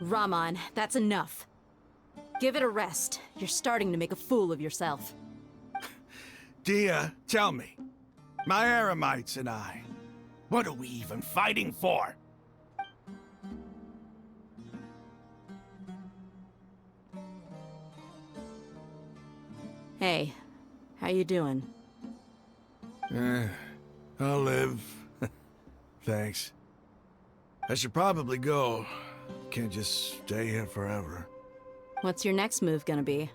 Raman, that's enough. Give it a rest. You're starting to make a fool of yourself. Dia, tell me, my Eremites and I, what are we even fighting for? Hey, how you doing? I'll live. Thanks. I should probably go. Can't just stay here forever. What's your next move gonna be?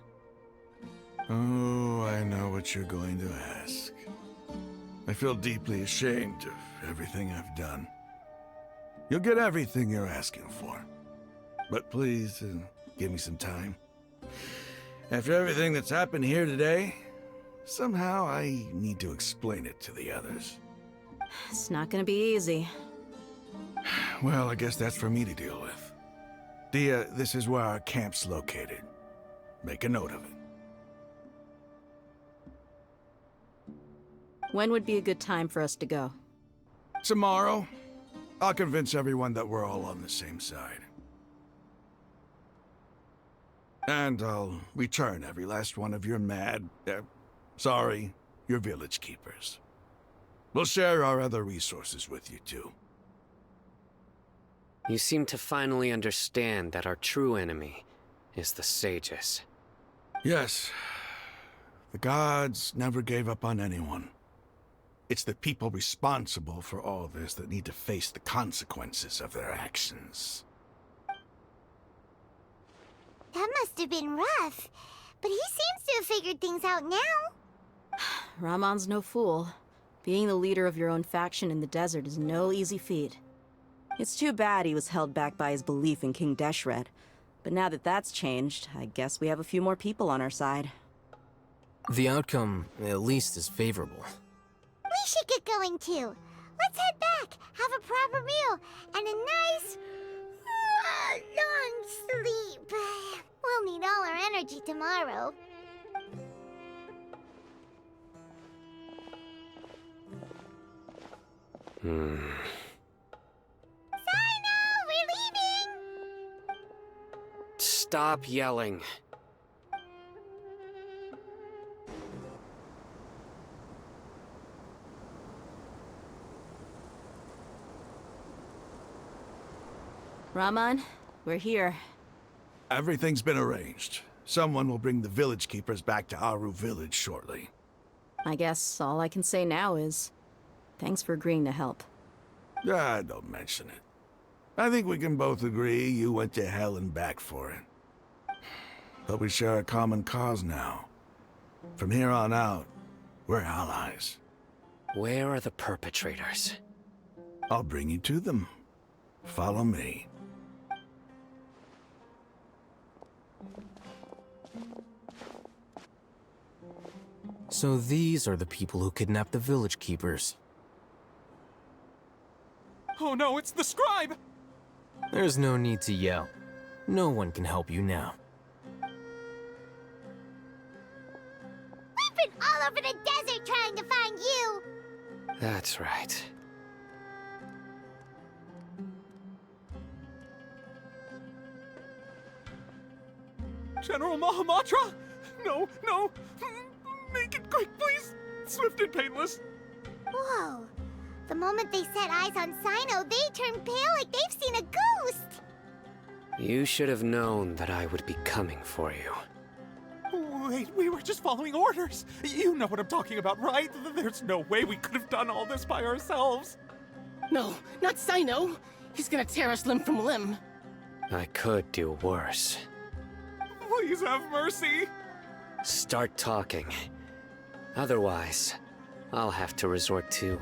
Oh, I know what you're going to ask. I feel deeply ashamed of everything I've done. You'll get everything you're asking for. But please, give me some time. After everything that's happened here today, somehow I need to explain it to the others. It's not gonna be easy. Well, I guess that's for me to deal with. Dia, this is where our camp's located. Make a note of it. When would be a good time for us to go? Tomorrow, I'll convince everyone that we're all on the same side. And I'll return every last one of your your village keepers. We'll share our other resources with you too. You seem to finally understand that our true enemy is the sages. Yes. The gods never gave up on anyone. It's the people responsible for all this that need to face the consequences of their actions. That must have been rough, but he seems to have figured things out now. Raman's no fool. Being the leader of your own faction in the desert is no easy feat. It's too bad he was held back by his belief in King Deshret. But now that that's changed, I guess we have a few more people on our side. The outcome, at least, is favorable. We should get going too. Let's head back, have a proper meal, and a nice, long sleep. We'll need all our energy tomorrow. We're leaving! Stop yelling. Raman, we're here. Everything's been arranged. Someone will bring the village keepers back to Aru village shortly. I guess all I can say now is, thanks for agreeing to help. Don't mention it. I think we can both agree you went to hell and back for it. But we share a common cause now. From here on out, we're allies. Where are the perpetrators? I'll bring you to them. Follow me. So these are the people who kidnapped the village keepers. Oh no, it's the scribe! There's no need to yell. No one can help you now. been all over the desert trying to find you. That's right. General Mahamatra? No, no. Make it quick, please. Swift and painless. Whoa. The moment they set eyes on Sino, they turned pale like they've seen a ghost. You should have known that I would be coming for you. Wait, we were just following orders. You know what I'm talking about, right? There's no way we could have done all this by ourselves. No, not Sino. He's gonna tear us limb from limb. I could do worse. Please have mercy. Start talking. Otherwise, I'll have to resort to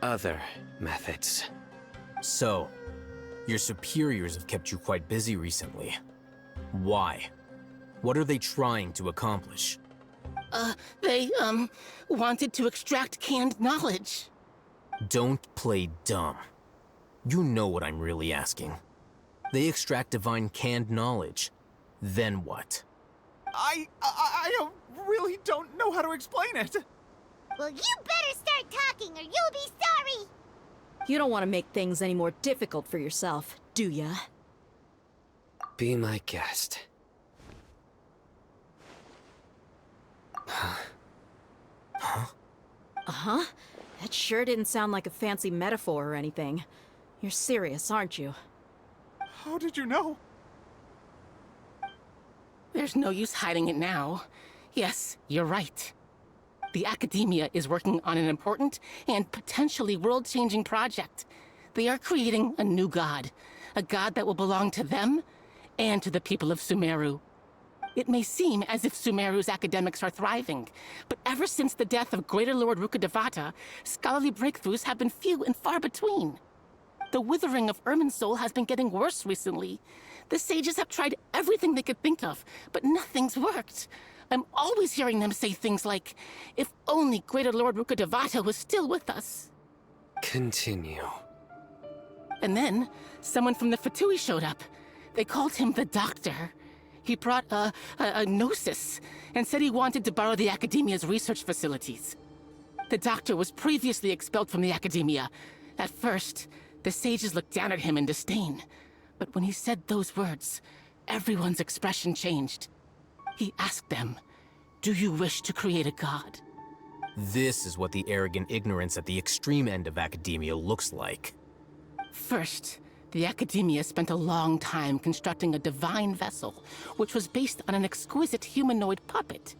other methods. So, your superiors have kept you quite busy recently. Why? What are they trying to accomplish? They wanted to extract canned knowledge. Don't play dumb. You know what I'm really asking. They extract divine canned knowledge. Then what? I really don't know how to explain it. Well, you better start talking or you'll be sorry. You don't want to make things any more difficult for yourself, do ya? Be my guest. Huh? Uh-huh. That sure didn't sound like a fancy metaphor or anything. You're serious, aren't you? How did you know? There's no use hiding it now. Yes, you're right. The Academia is working on an important and potentially world-changing project. They are creating a new god. A god that will belong to them and to the people of Sumeru. It may seem as if Sumeru's academics are thriving, but ever since the death of Greater Lord Rukkhadevata, scholarly breakthroughs have been few and far between. The withering of Irminsul has been getting worse recently. The sages have tried everything they could think of, but nothing's worked. I'm always hearing them say things like, if only Greater Lord Rukkhadevata was still with us. Continue. And then, someone from the Fatui showed up. They called him the Doctor. He brought a gnosis and said he wanted to borrow the Academia's research facilities. The Doctor was previously expelled from the Academia. At first, the sages looked down at him in disdain. But when he said those words, everyone's expression changed. He asked them, "Do you wish to create a god?" This is what the arrogant ignorance at the extreme end of academia looks like. First, the Academia spent a long time constructing a divine vessel, which was based on an exquisite humanoid puppet.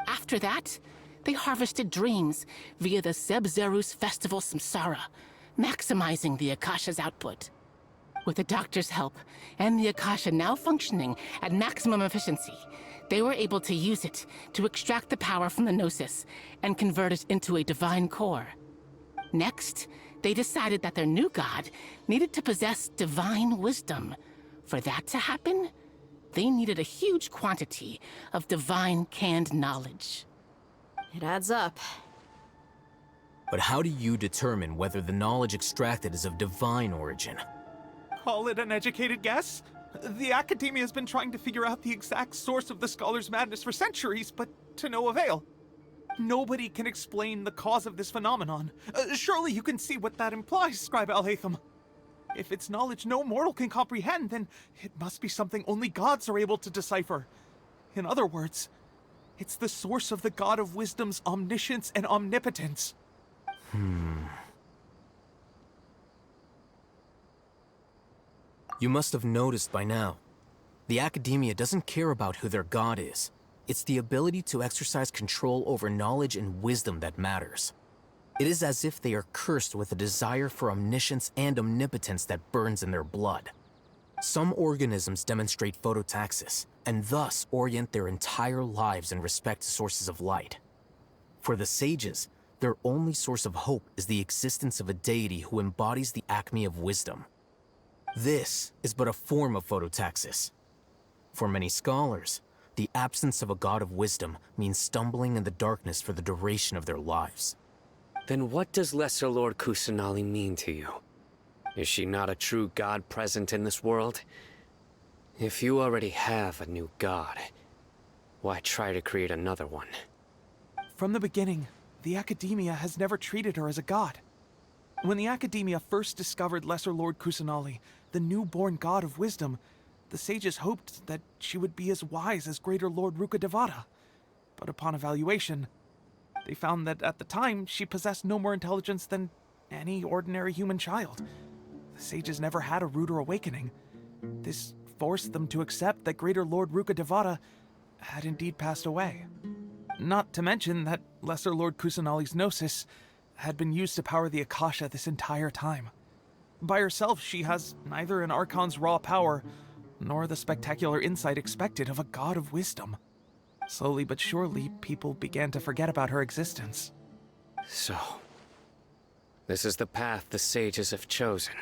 After that, they harvested dreams via the Zeb-Zerus Festival Samsara, maximizing the Akasha's output. With the Doctor's help, and the Akasha now functioning at maximum efficiency, they were able to use it to extract the power from the Gnosis and convert it into a divine core. Next, they decided that their new god needed to possess divine wisdom. For that to happen, they needed a huge quantity of divine canned knowledge. It adds up. But how do you determine whether the knowledge extracted is of divine origin? Call it an educated guess? The Academia has been trying to figure out the exact source of the Scholar's madness for centuries, but to no avail. Nobody can explain the cause of this phenomenon. Surely you can see what that implies, Scribe Alhaitham. If it's knowledge no mortal can comprehend, then it must be something only gods are able to decipher. In other words, it's the source of the God of Wisdom's omniscience and omnipotence. You must have noticed by now. The Academia doesn't care about who their god is. It's the ability to exercise control over knowledge and wisdom that matters. It is as if they are cursed with a desire for omniscience and omnipotence that burns in their blood. Some organisms demonstrate phototaxis, and thus orient their entire lives in respect to sources of light. For the sages, their only source of hope is the existence of a deity who embodies the acme of wisdom. This is but a form of phototaxis. For many scholars, the absence of a god of wisdom means stumbling in the darkness for the duration of their lives. Then what does Lesser Lord Kusanali mean to you? Is she not a true god present in this world? If you already have a new god, why try to create another one? From the beginning, the Academia has never treated her as a god. When the Academia first discovered Lesser Lord Kusanali, the newborn god of wisdom, the sages hoped that she would be as wise as Greater Lord Rukkhadevata. But upon evaluation, they found that at the time she possessed no more intelligence than any ordinary human child. The sages never had a ruder awakening. This forced them to accept that Greater Lord Rukkhadevata had indeed passed away. Not to mention that Lesser Lord Kusanali's gnosis had been used to power the Akasha this entire time. By herself, she has neither an Archon's raw power, nor the spectacular insight expected of a god of wisdom. Slowly but surely, people began to forget about her existence. So, this is the path the sages have chosen.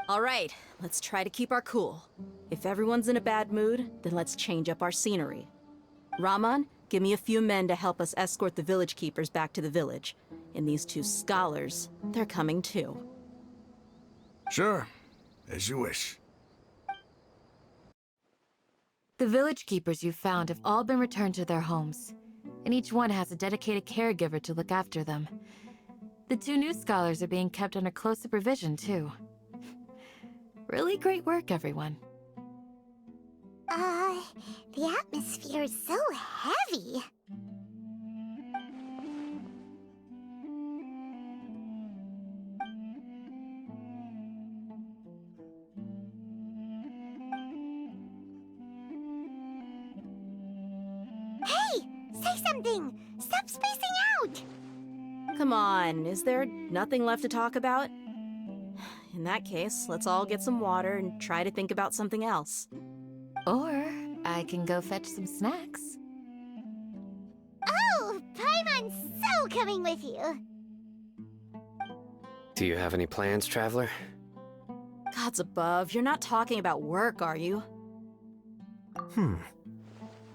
All right, let's try to keep our cool. If everyone's in a bad mood, then let's change up our scenery. Raman, give me a few men to help us escort the village keepers back to the village. And these two scholars, they're coming too. Sure, as you wish. The village keepers you found have all been returned to their homes, and each one has a dedicated caregiver to look after them. The two new scholars are being kept under close supervision, too. Really great work, everyone. The atmosphere is so heavy. Hey! Say something! Stop spacing out! Come on, is there nothing left to talk about? In that case, let's all get some water and try to think about something else. Or I can go fetch some snacks. Oh, Paimon's so coming with you. Do you have any plans, traveler? Gods above, you're not talking about work, are you?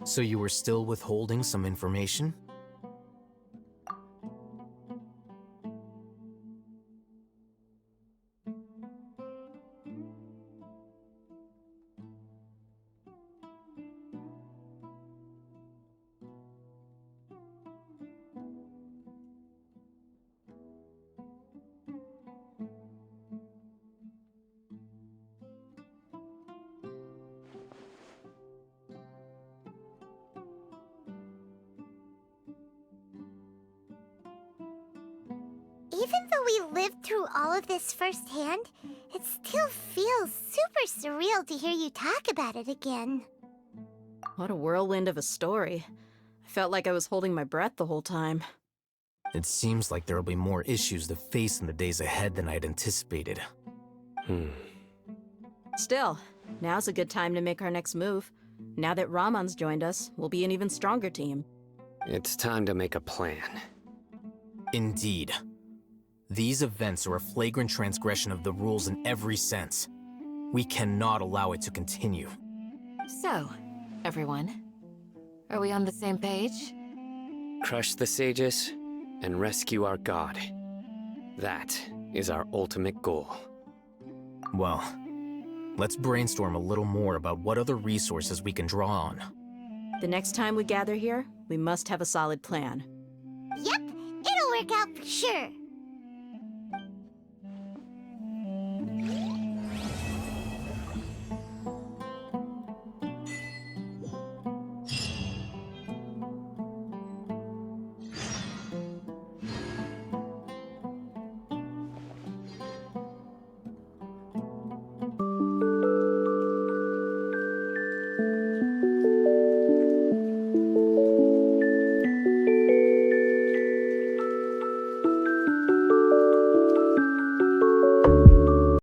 So you were still withholding some information? Even though we lived through all of this firsthand, it still feels super surreal to hear you talk about it again. What a whirlwind of a story. I felt like I was holding my breath the whole time. It seems like there'll be more issues to face in the days ahead than I'd anticipated. Still, now's a good time to make our next move. Now that Raman's joined us, we'll be an even stronger team. It's time to make a plan. Indeed. These events are a flagrant transgression of the rules in every sense. We cannot allow it to continue. So, everyone, are we on the same page? Crush the sages and rescue our god. That is our ultimate goal. Well, let's brainstorm a little more about what other resources we can draw on. The next time we gather here, we must have a solid plan. Yep, it'll work out for sure.